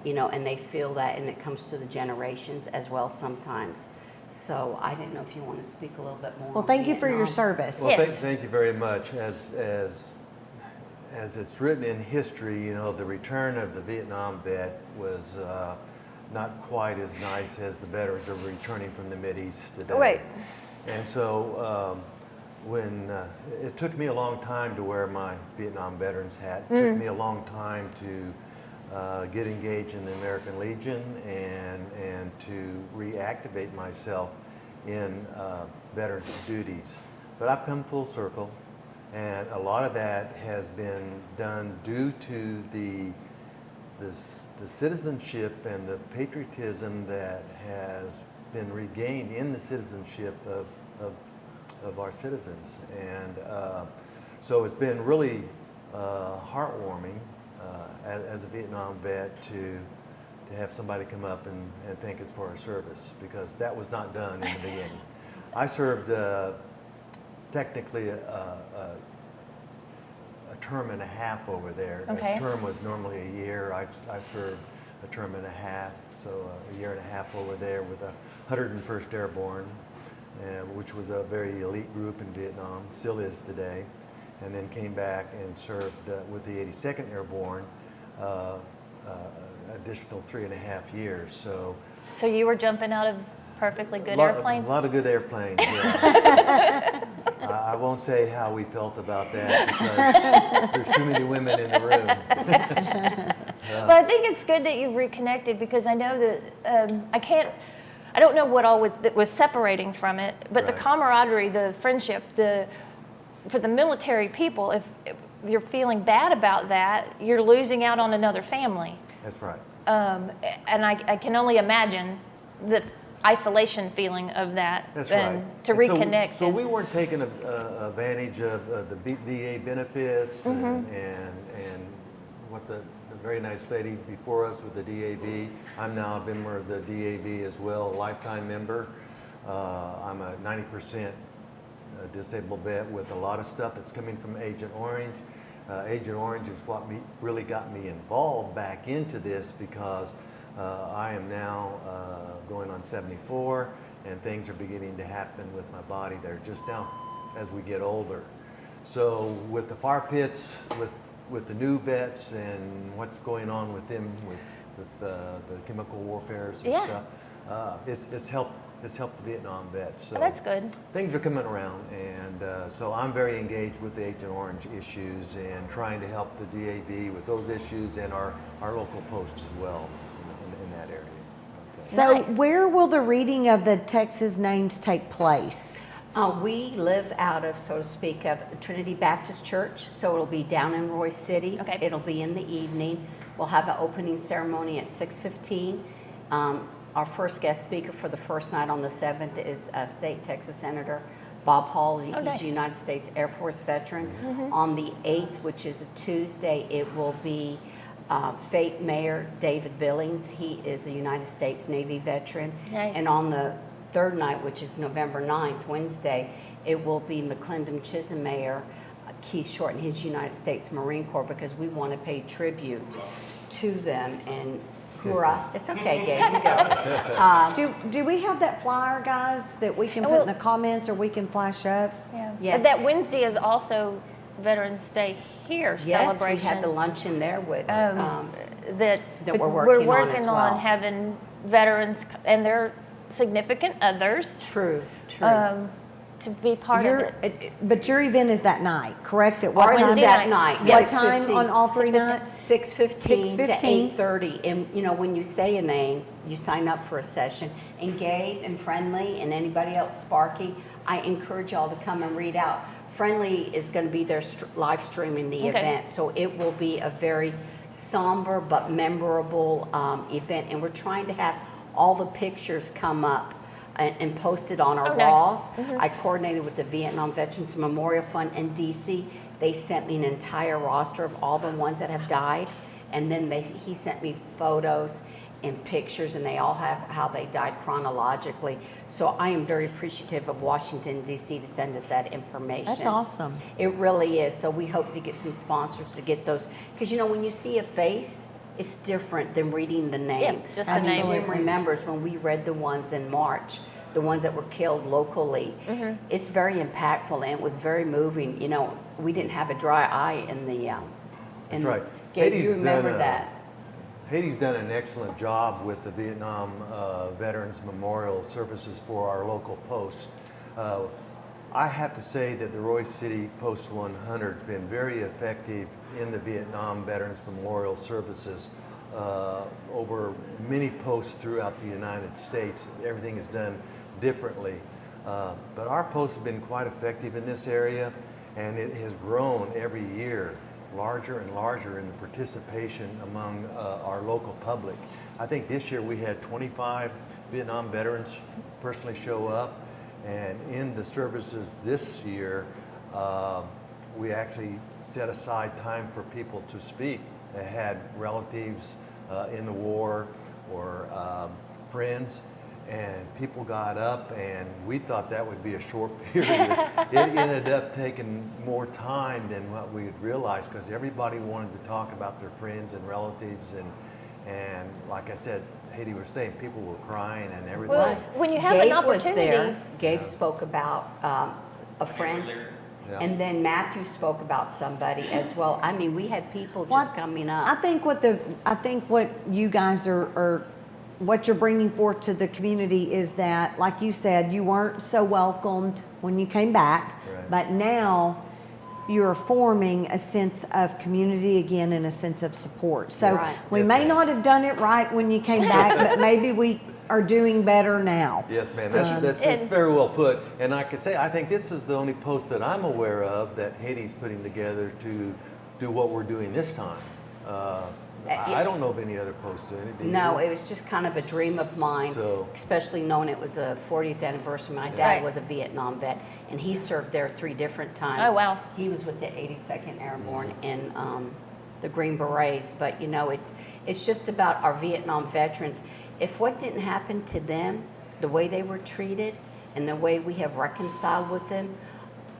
M: you know, and they feel that, and it comes to the generations as well sometimes. So I didn't know if you want to speak a little bit more.
G: Well, thank you for your service.
N: Well, thank you very much. As it's written in history, you know, the return of the Vietnam vet was not quite as nice as the veterans are returning from the Mideast today.
A: Right.
N: And so when it took me a long time to wear my Vietnam veterans hat. It took me a long time to get engaged in the American Legion and to reactivate myself in veterans duties. But I've come full circle, and a lot of that has been done due to the citizenship and the patriotism that has been regained in the citizenship of our citizens. And so it's been really heartwarming as a Vietnam vet to have somebody come up and thank us for our service, because that was not done in the beginning. I served technically a term and a half over there.
A: Okay.
N: A term was normally a year. I served a term and a half, so a year and a half over there with the 101st Airborne, which was a very elite group in Vietnam, still is today, and then came back and served with the 82nd Airborne, additional 3.5 years. So
A: you were jumping out of perfectly good airplanes?
N: A lot of good airplanes, yeah. I won't say how we felt about that, because there's too many women in the room.
A: But I think it's good that you've reconnected, because I know that I don't know what all that was separating from it, but the camaraderie, the friendship, for the military people, if you're feeling bad about that, you're losing out on another family.
N: That's right.
A: And I can only imagine the isolation feeling of that.
N: That's
A: and
N: right.
A: To reconnect.
N: So we weren't taking advantage of the VA benefits and what the very nice lady before us with the DAV. I'm now a member of the DAV as well, a lifetime member. I'm a 90% disabled vet with a lot of stuff that's coming from Agent Orange. Agent Orange is what really got me involved back into this, because I am now going on 74, and things are beginning to happen with my body. They're just now as we get older. So with the fire pits, with the new vets and what's going on with them, with the chemical warfares and stuff, it's helped the Vietnam vets. So
A: that's good.
N: Things are coming around, and so I'm very engaged with the Agent Orange issues and trying to help the DAV with those issues and our local posts as well in that area. Okay.
G: So where will the reading of the Texas names take place?
M: We live out of, so to speak, of Trinity Baptist Church, so it'll be down in Royse City.
A: Okay.
M: It'll be in the evening. We'll have an opening ceremony at 6:15. Our first guest speaker for the first night on the 7th is State Texas Senator Bob Hall. He's
A: nice.
M: a United States Air Force veteran.
A: Mhm.
M: On the 8th, which is a Tuesday, it will be Fate Mayor David Billings. He is a United States Navy veteran.
A: Nice.
M: And on the third night, which is November 9th, Wednesday, it will be McClendon Chisholm Mayor Keith Shorten, his United States Marine Corps, because we want to pay tribute to them. And hoorah. It's okay, Gabe, you go.
G: Do we have that flyer, guys, that we can put in the comments or we can flash up?
A: Yeah.
M: Yes.
A: That Wednesday is also Veterans Day here
M: Yes,
A: celebration.
M: we had the luncheon there with
A: that
M: we're
A: we're
M: working on as well.
A: on having veterans and their significant others.
M: True.
A: To be part of it.
G: But your event is that night, correct? At what
M: Ours
G: time?
M: is that night.
G: What time
M: 6:15.
G: on all three nights?
M: 6:15 to
G: 6:15.
M: 8:30. And you know, when you say a name, you sign up for a session. And Gabe and Friendlee and anybody else, Sparky, I encourage y'all to come and read out. Friendlee is going to be there live streaming the event, so it will be a very somber but memorable event. And we're trying to have all the pictures come up and posted on our walls. I coordinated with the Vietnam Veterans Memorial Fund in DC. They sent me an entire roster of all the ones that have died, and then he sent me photos and pictures, and they all have how they died chronologically. So I am very appreciative of Washington, D.C. to send us that information.
G: That's awesome.
M: It really is. So we hope to get some sponsors to get those, because you know, when you see a face, it's different than reading the name.
A: Yeah, just the name.
M: Jim remembers when we read the ones in March, the ones that were killed locally. It's very impactful, and it was very moving. You know, we didn't have a dry eye in the.
N: That's right.
M: Gabe, you remember that?
N: Hayden's done an excellent job with the Vietnam Veterans Memorial Services for our local posts. I have to say that the Royse City Post 100 has been very effective in the Vietnam Veterans Memorial Services over many posts throughout the United States. Everything is done differently. But our post has been quite effective in this area, and it has grown every year, larger and larger in the participation among our local public. I think this year we had 25 Vietnam veterans personally show up, and in the services this year, we actually set aside time for people to speak. They had relatives in the war or friends, and people got up, and we thought that would be a short period. It ended up taking more time than what we had realized, because everybody wanted to talk about their friends and relatives, and like I said, Hayde was saying, people were crying and everything.
A: Well, when you have
M: Gabe
A: an opportunity.
M: was there. Gabe spoke about a friend.
N: Yeah.
M: And then Matthew spoke about somebody as well. I mean, we had people just coming up.
G: I think what you guys are what you're bringing forth to the community is that, like you said, you weren't so welcomed when you came back, but now you're forming a sense of community again and a sense of support. So we may not have done it right when you came back, but maybe we are doing better now.
N: Yes, ma'am. That's very well put. And I could say, I think this is the only post that I'm aware of that Hayde's putting together to do what we're doing this time. I don't know of any other posts doing it.
M: No, it was just kind of a dream of mine, especially knowing it was a 40th anniversary. My dad was a Vietnam vet, and he served there 3 different times.
A: Oh, wow.
M: He was with the 82nd Airborne in the Green Berets, but you know, it's It's just about our Vietnam veterans. If what didn't happen to them, the way they were treated, and the way we have reconciled with them,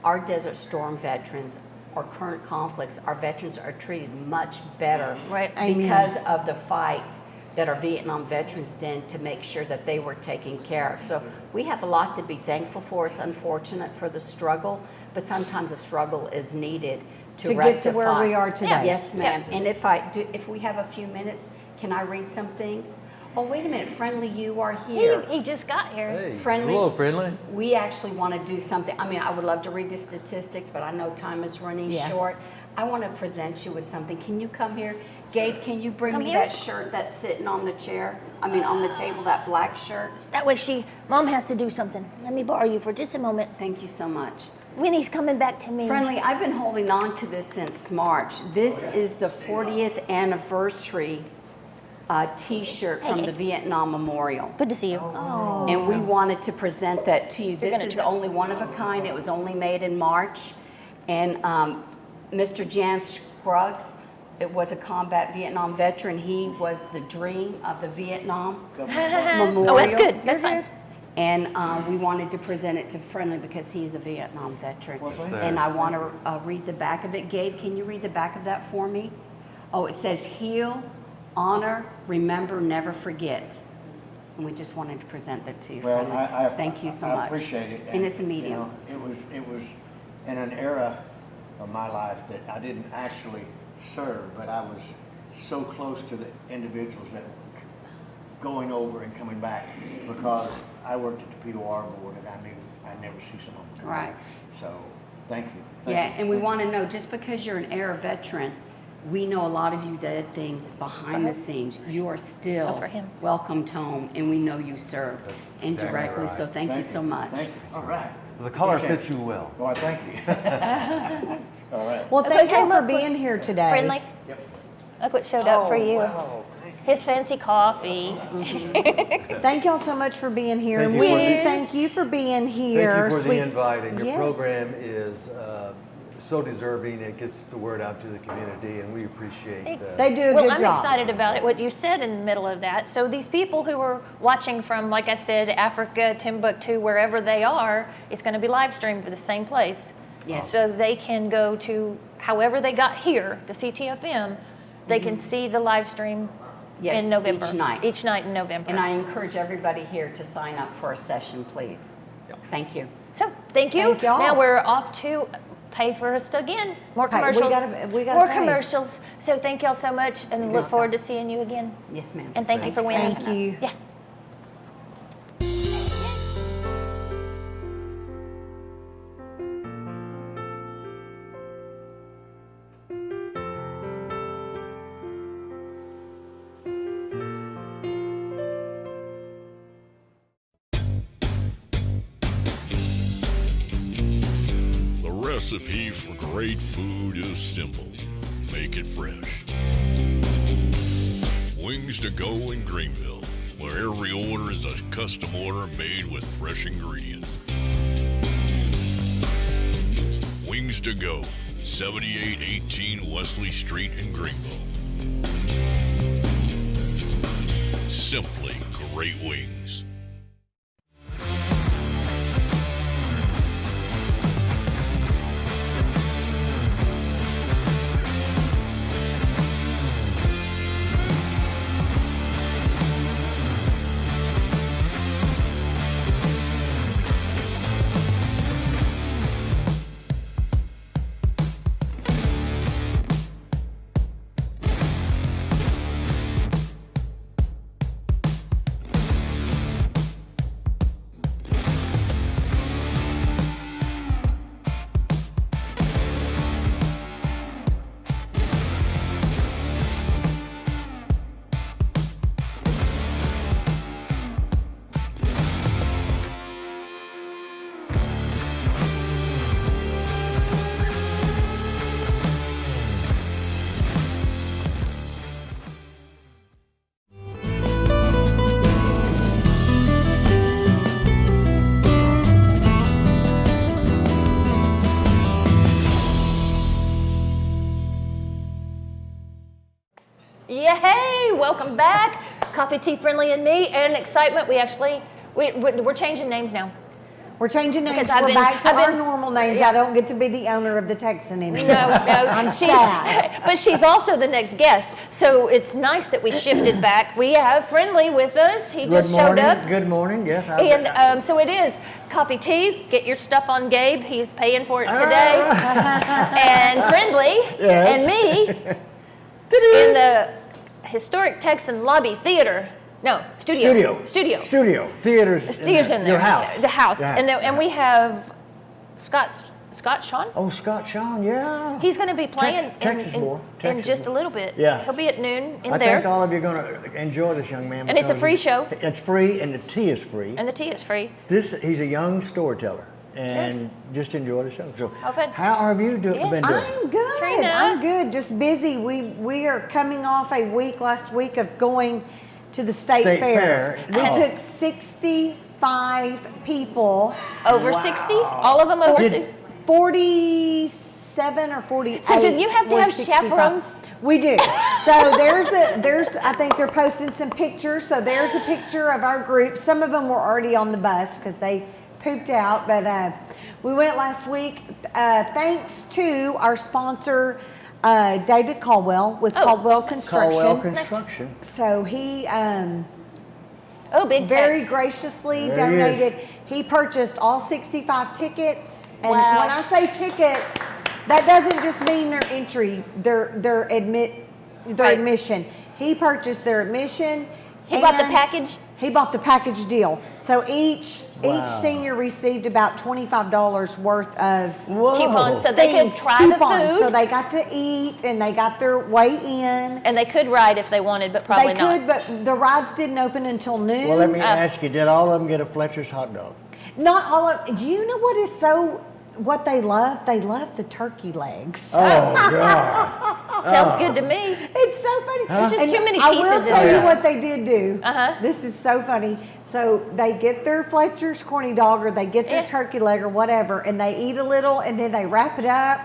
M: our Desert Storm veterans, or current conflicts, our veterans are treated much better because of the fight that our Vietnam veterans did to make sure that they were taken care of. So we have a lot to be thankful for. It's unfortunate for the struggle, but sometimes the struggle is needed to rectify.
G: Get to where we are today.
M: Yes, ma'am. And if we have a few minutes, can I read some things? Oh, wait a minute, Friendlee, you are here.
A: He just got here.
N: Hey,
M: Friendlee,
N: hello, Friendlee.
M: we actually want to do something. I mean, I would love to read the statistics, but I know time is running short. I want to present you with something. Can you come here? Gabe, can you bring me that shirt that's sitting on the chair? I mean, on the table, that black shirt?
A: That way Mom has to do something. Let me borrow you for just a moment.
M: Thank you so much.
A: Winnie's coming back to me.
M: Friendlee, I've been holding on to this since March. This is the 40th anniversary T-shirt from the Vietnam Memorial.
A: Good to see you.
M: Oh. And we wanted to present that to you. This is only one of a kind. It was only made in March. And Mr. Jan Scruggs, it was a combat Vietnam veteran. He was the dream of the Vietnam Memorial.
A: Oh, that's good. That's fine.
M: And we wanted to present it to Friendlee because he's a Vietnam veteran. And I want to read the back of it. Gabe, can you read the back of that for me? Oh, it says, heal, honor, remember, never forget. And we just wanted to present that to you, Friendlee. Thank you so much.
O: I appreciate it.
M: And it's a medium.
O: You know, it was in an era of my life that I didn't actually serve, but I was so close to the individuals that were going over and coming back because I worked at the POR board and I knew I'd never see some of them.
M: Right.
O: So, thank you.
M: And we want to know, just because you're an era veteran, we know a lot of you did things behind the scenes. You are still welcomed home, and we know you served indirectly, so thank you so much.
O: Thank you. All right.
N: The color fits you well.
O: Well, thank you. All right.
G: Well, thank you for being here today.
A: Friendlee, look what showed up for you.
O: Wow.
A: His fancy coffee.
G: Thank y'all so much for being here.
N: Thank you
G: Winnie, thank you for being here.
N: Thank you for the invite, and your
G: Yes.
N: program is so deserving. It gets the word out to the community, and we appreciate that.
G: They do a
A: Well,
G: good
A: I'm
G: job.
A: excited about it, what you said in the middle of that. So these people who are watching from, like I said, Africa, Timbuktu, wherever they are, it's going to be live streamed to the same place.
M: Yes.
A: So they can go to, however they got here, the Ctfm, they can see the live stream in November.
M: Each night.
A: Each night in November.
M: And I encourage everybody here to sign up for a session, please. Thank you.
A: So, thank you.
G: Thank y'all.
A: Now we're off to pay for us again. More
G: Hey, we
A: commercials.
G: gotta
A: More
G: pay.
A: commercials. So thank y'all so much, and look forward to seeing you again.
M: Yes, ma'am.
A: And thank you for winning.
G: Thank you.
A: Yes.
P: The recipe for great food is simple. Make it fresh. Wings to Go in Greenville, where every order is a custom order made with fresh ingredients. Wings to Go, 7818 Wesley Street in Greenville. Simply great wings.
A: welcome back. Coffee, Tea, Friendly, and me, and excitement. We're changing names now.
G: We're changing names.
A: Because
G: We're back to our normal names.
A: Yeah.
G: I don't get to be the owner of the Texan anymore.
A: No,
G: I'm sad.
A: But she's also the next guest, so it's nice that we shifted back. We have Friendlee with us. He just showed up.
Q: Good morning. Yes.
A: And so it is coffee, tea. Get your stuff on Gabe. He's paying for it today. And Friendlee and me in the historic Texan lobby theater. No, studio.
Q: Theater's
A: in there.
Q: Your house.
A: The house. And we have Scott Sean.
Q: Oh, Scott Sean, yeah.
A: He's going to be playing in just a little bit.
Q: Yeah.
A: He'll be at noon
Q: I think all of you are going to enjoy this young man.
A: And it's a free show.
Q: It's free, and the tea is free. He's a young storyteller, and just enjoy the show. So, how have you been doing?
G: I'm good.
A: Trina?
G: I'm good. Just busy. We are coming off a week last week of going to the state fair. We took 65 people.
A: Over 60? All of them over 60?
G: 47 or 48.
A: So do you have to have chaperones?
G: We do. So I think they're posting some pictures. So there's a picture of our group. Some of them were already on the bus because they pooped out. But we went last week thanks to our sponsor, David Caldwell with Caldwell Construction. So he very graciously donated. He purchased all 65 tickets. And when I say tickets, that doesn't just mean their entry, their admission. He purchased their admission.
A: He bought the package?
G: He bought the package deal. So each senior received about $25 worth of
A: coupons, so they could try the food.
G: So they got to eat and they got their way in.
A: And they could ride if they wanted, but probably not.
G: They could, but the rides didn't open until noon.
Q: Well, let me ask you, did all of them get a Fletcher's hot dog?
G: Not all of. You know what they love? They love the turkey legs.
Q: Oh, God.
A: Sounds good to me.
G: It's so funny.
A: There's just too many pieces.
G: I will tell you what they did do.
A: Uh-huh.
G: This is so funny. So they get their Fletcher's corny dog or they get their turkey leg or whatever, and they eat a little, and then they wrap it up.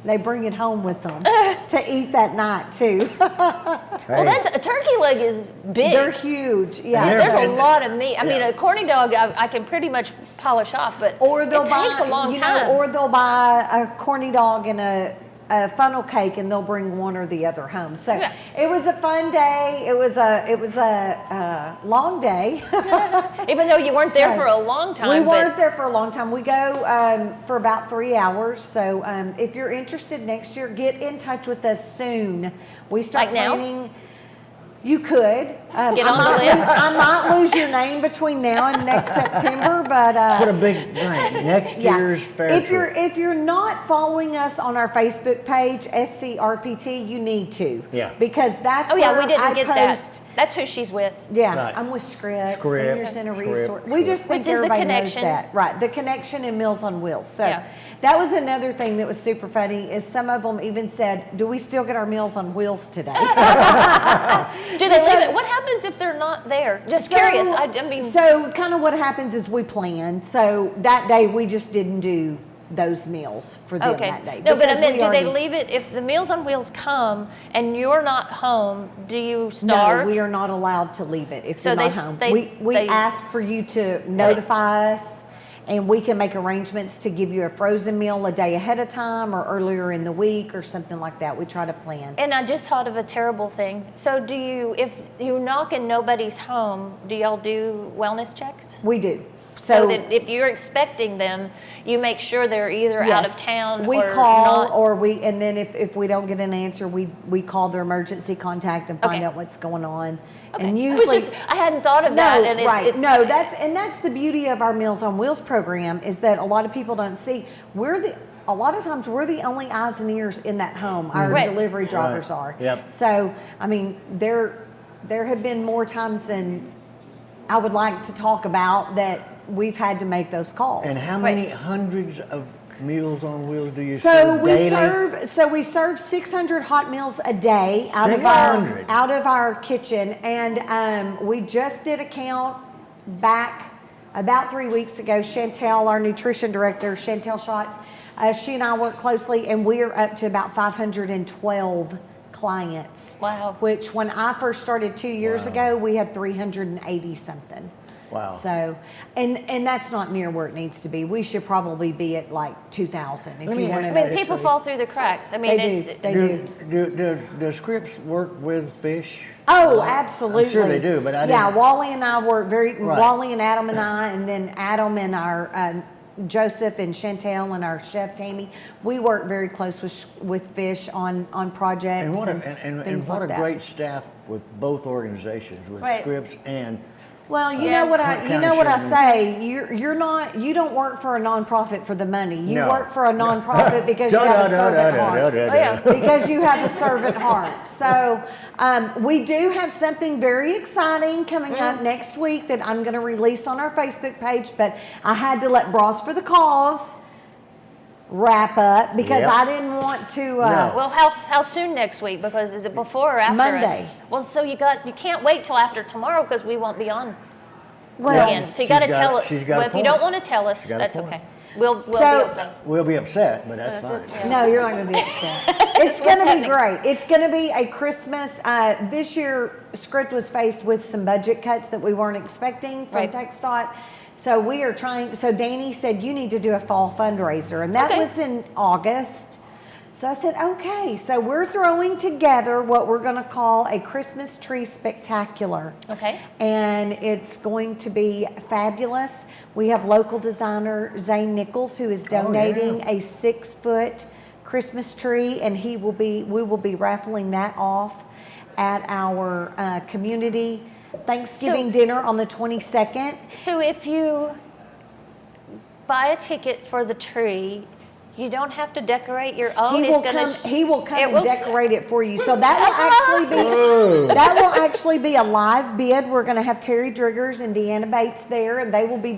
G: They bring it home with them to eat that night too.
A: Well, a turkey leg is big.
G: They're huge. Yeah,
A: there's a lot of meat. I mean, a corny dog I can pretty much polish off, but it takes a long time.
G: Or they'll buy a corny dog and a funnel cake, and they'll bring one or the other home. So it was a fun day. It was a long day.
A: Even though you weren't there for a long time.
G: We weren't there for a long time. We go for about 3 hours. So if you're interested next year, get in touch with us soon. We start planning. You could.
A: Get on the list.
G: I might lose your name between now and next September, but
Q: put a big thing. Next year's fair trip.
G: If you're not following us on our Facebook page, SCRPT, you need to.
Q: Yeah.
G: Because that's
A: we didn't get
G: post.
A: that. That's who she's with.
G: Yeah,
Q: right.
G: I'm with Script,
Q: Script,
G: Senior Center
Q: Script,
G: Resource. We just think everybody knows that. Right, the connection and Meals on Wheels. So that was another thing that was super funny is some of them even said, do we still get our Meals on Wheels today?
A: Do they leave it? What happens if they're not there? Just curious. I mean.
G: So kind of what happens is we planned. So that day we just didn't do those meals for them that day.
A: No, but I meant, do they leave it, if the Meals on Wheels come and you're not home, do you starve?
G: No, we are not allowed to leave it if you're not home. We ask for you to notify us, and we can make arrangements to give you a frozen meal a day ahead of time or earlier in the week or something like that. We try to plan.
A: And I just thought of a terrible thing. So if you knock and nobody's home, do y'all do wellness checks?
G: We do.
A: So that if you're expecting them, you make sure they're either out of town
G: we
A: or
G: call
A: not.
G: And then if we don't get an answer, we call their emergency contact and find out what's going on.
A: Okay.
G: And usually,
A: I hadn't thought of that. And
G: that's the beauty of our Meals on Wheels program is that a lot of people don't see. A lot of times we're the only eyes and ears in that home. Our delivery drivers are.
Q: Yep.
G: So I mean, there have been more times than I would like to talk about that we've had to make those calls.
Q: And how many hundreds of Meals on Wheels do you serve daily?
G: We serve 600 hot meals a day out of our kitchen, and we just did a count back about 3 weeks ago. Chantel, our nutrition director, Chantel Schatz, she and I work closely, and we are up to about 512 clients.
A: Wow.
G: Which when I first started 2 years ago, we had 380 something.
Q: Wow.
G: So, and that's not near where it needs to be. We should probably be at like 2,000 if you want to.
A: I mean, people fall through the cracks. I mean,
G: they do.
Q: Do Scripps work with fish?
G: Oh, absolutely.
Q: I'm sure they do, but I didn't.
G: Yeah, Wally and I work
Q: Right.
G: Wally and Adam and I, and then Adam and our Joseph and Chantel and our chef Tammy, we work very close with fish on projects
Q: And what
G: things
Q: what
G: like
Q: a
G: that.
Q: great staff with both organizations, with
G: Right.
Q: Scripps and.
G: Well, you know what I say. You don't work for a nonprofit for the money. You
Q: No.
G: work for a nonprofit because you have a servant heart. Because you have a servant heart. So we do have something very exciting coming up next week that I'm going to release on our Facebook page. But I had to let Bras for the Cause wrap up because I didn't want to.
A: Well, how soon next week? Because is it before or after
G: Monday.
A: us? Well, so you can't wait till after tomorrow because we won't be on
G: Well,
A: again. So you got to tell us.
Q: she's got a
A: Well, if you
Q: point.
A: don't want to tell us,
Q: She's got a
A: that's
Q: point.
A: okay. We'll be okay.
Q: We'll be upset, but that's fine.
G: No, you're not going to be upset. It's going to be great. It's going to be a Christmas. This year, Script was faced with some budget cuts that we weren't expecting from TxDOT. So we are trying. So Danny said you need to do a fall fundraiser, and that was in August. So I said, okay. So we're throwing together what we're going to call a Christmas tree spectacular.
A: Okay.
G: And it's going to be fabulous. We have local designer Zane Nichols who is donating a 6-foot Christmas tree, and we will be raffling that off at our community Thanksgiving dinner on the 22nd.
A: So if you buy a ticket for the tree, you don't have to decorate your own.
G: He will come and decorate it for you. So that will actually be a live bid. We're going to have Terry Driggers and Deanna Bates there, and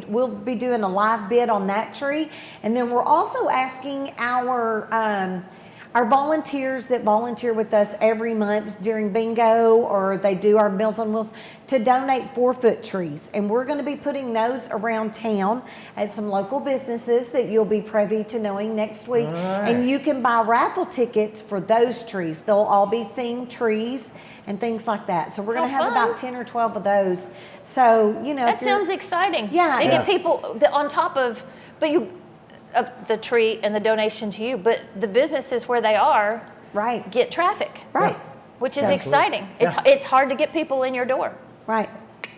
G: we'll be doing a live bid on that tree. And then we're also asking our volunteers that volunteer with us every month during bingo, or they do our Meals on Wheels, to donate 4-foot trees. And we're going to be putting those around town at some local businesses that you'll be privy to knowing next week.
Q: Right.
G: And you can buy raffle tickets for those trees. They'll all be themed trees and things like that. So we're going to have about 10 or 12 of those. So,
A: that sounds exciting.
G: Yeah.
A: They get people on top of, of the tree and the donation to you, but the businesses where they are get traffic, which is exciting. It's hard to get people in your door.
G: Right.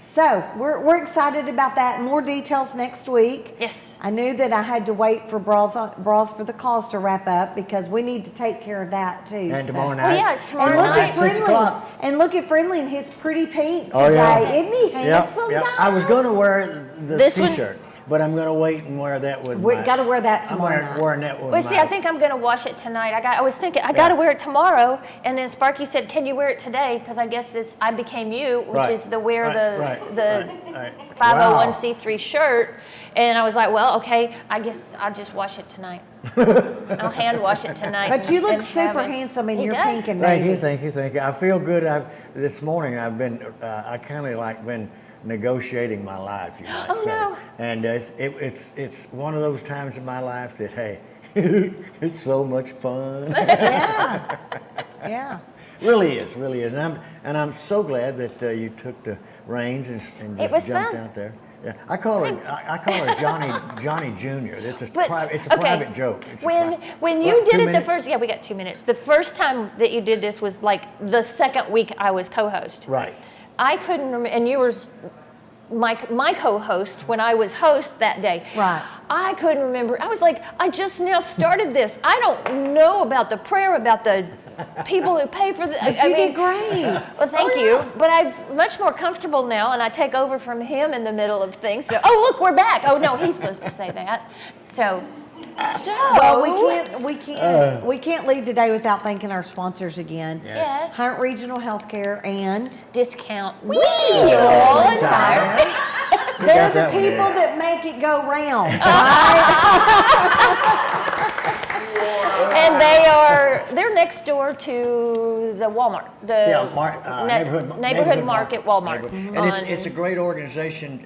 G: So we're excited about that. More details next week.
A: Yes.
G: I knew that I had to wait for Bras for the Cause to wrap up because we need to take care of that too.
Q: And tomorrow night.
A: Oh yeah, it's tomorrow
G: and
A: night.
G: 6 o'clock. And look at Friendlee in his pretty pink today. Isn't he handsome, guys?
Q: I was going to wear the
A: This one-
Q: t-shirt, but I'm going to wait and wear that with
G: We got to wear that tomorrow
Q: I'm
G: night.
Q: wearing that with
A: Well, see, I think I'm going to wash it tonight. I was thinking I got to wear it tomorrow, and then Sparky said, "Can you wear it today?" Because I guess I became you, which is the 501c3 shirt, and I was like, "Well, okay, I guess I'll just wash it tonight. I'll hand wash it tonight."
G: But you look
A: and
G: super
A: Travis-
G: handsome in
A: He
G: your
A: does.
G: pink and navy.
Q: Thank you. I feel good. This morning I've been, I kind of like been negotiating my life, you might say.
A: No.
Q: And it's one of those times in my life that, hey, it's so much fun.
G: Yeah.
Q: Really is. And I'm so glad that you took the reins and
A: It
Q: just
A: was
Q: jumped
A: fun.
Q: out there. Yeah, I call her Johnny Jr. It's a private joke.
A: When you did it the first, we got 2 minutes. The first time that you did this was like the second week I was co-host.
Q: Right.
A: I couldn't remember, and you were my co-host when I was host that day.
G: Right.
A: I couldn't remember. I was like, I just now started this. I don't know about the prayer, about the people who pay for the.
G: You did great.
A: Well, thank you. But I'm much more comfortable now, and I take over from him in the middle of things. So, oh, look, we're back. Oh no, he's supposed to say that. So.
G: Well, we can't leave today without thanking our sponsors again.
A: Yes.
G: Hunt Regional Healthcare and
A: Discount
G: Wheel
A: Tire.
G: They're the people that make it go round.
A: And they're next door to the Walmart, neighborhood market Walmart.
Q: And it's a great organization.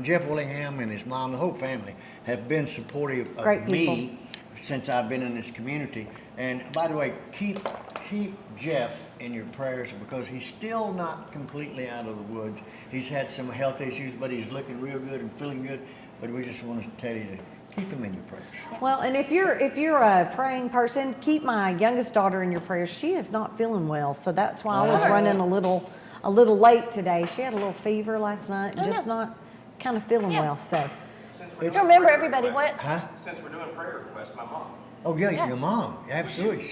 Q: Jeff Willingham and his mom, the whole family, have been supportive of me since I've been in this community. And by the way, keep keep Jeff in your prayers because he's still not completely out of the woods. He's had some health issues, but he's looking real good and feeling good. But we just want to tell you to keep him in your prayers.
G: Well, and if you're a praying person, keep my youngest daughter in your prayers. She is not feeling well, so that's why I was running a little late today. She had a little fever last night and just not kind of feeling well. So
A: You remember everybody what?
Q: Huh?
C: Since we're doing prayer requests, my mom.
Q: Oh yeah, your mom, absolutely.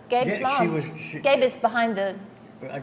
A: Gabe's mom. Gabe is behind the.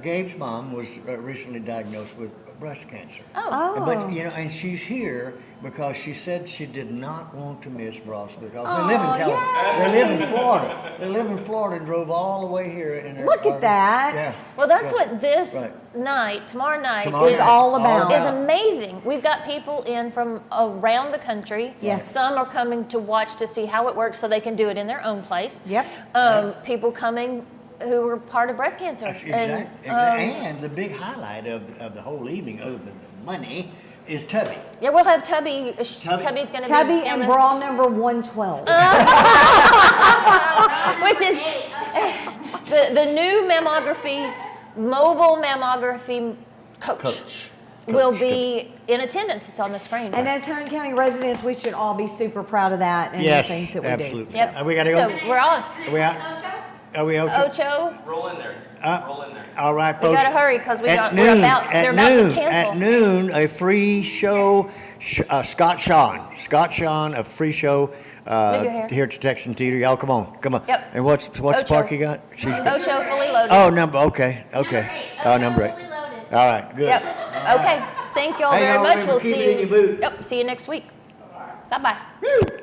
Q: Gabe's mom was recently diagnosed with breast cancer.
A: Oh.
Q: But and she's here because she said she did not want to miss Ross because they live in California. They live in Florida. They live in Florida and drove all the way here.
G: Look at that.
Q: Yeah.
A: Well, that's what this night, tomorrow night,
G: is all about.
A: Is amazing. We've got people in from around the country.
G: Yes.
A: Some are coming to watch to see how it works so they can do it in their own place.
G: Yep.
A: People coming who were part of breast cancer.
Q: Exactly. And the big highlight of the whole evening, other than the money, is Tubby.
A: Yeah, we'll have Tubby. Tubby's going to be
G: Tubby and bra number 112.
A: Which is the new mobile mammography coach. Will be in attendance. It's on the screen.
G: And as Hunt County residents, we should all be super proud of that and the things that we
Q: absolutely.
G: do.
A: Yep.
Q: We got to go.
A: So we're on.
Q: Are we out? Are we out?
A: Ocho.
C: Roll in there.
Q: Roll in there. All right, folks.
A: We got to hurry because they're about to cancel.
Q: At noon, a free show. Scott Sean, a free show here to Texan Theater. Y'all come on.
A: Yep.
Q: And what's the park you got?
A: Ocho fully loaded.
Q: Oh, okay. Number 8. All right, good.
A: Yep. Okay. Thank y'all very much. We'll see you. Yep. See you next week. Bye bye.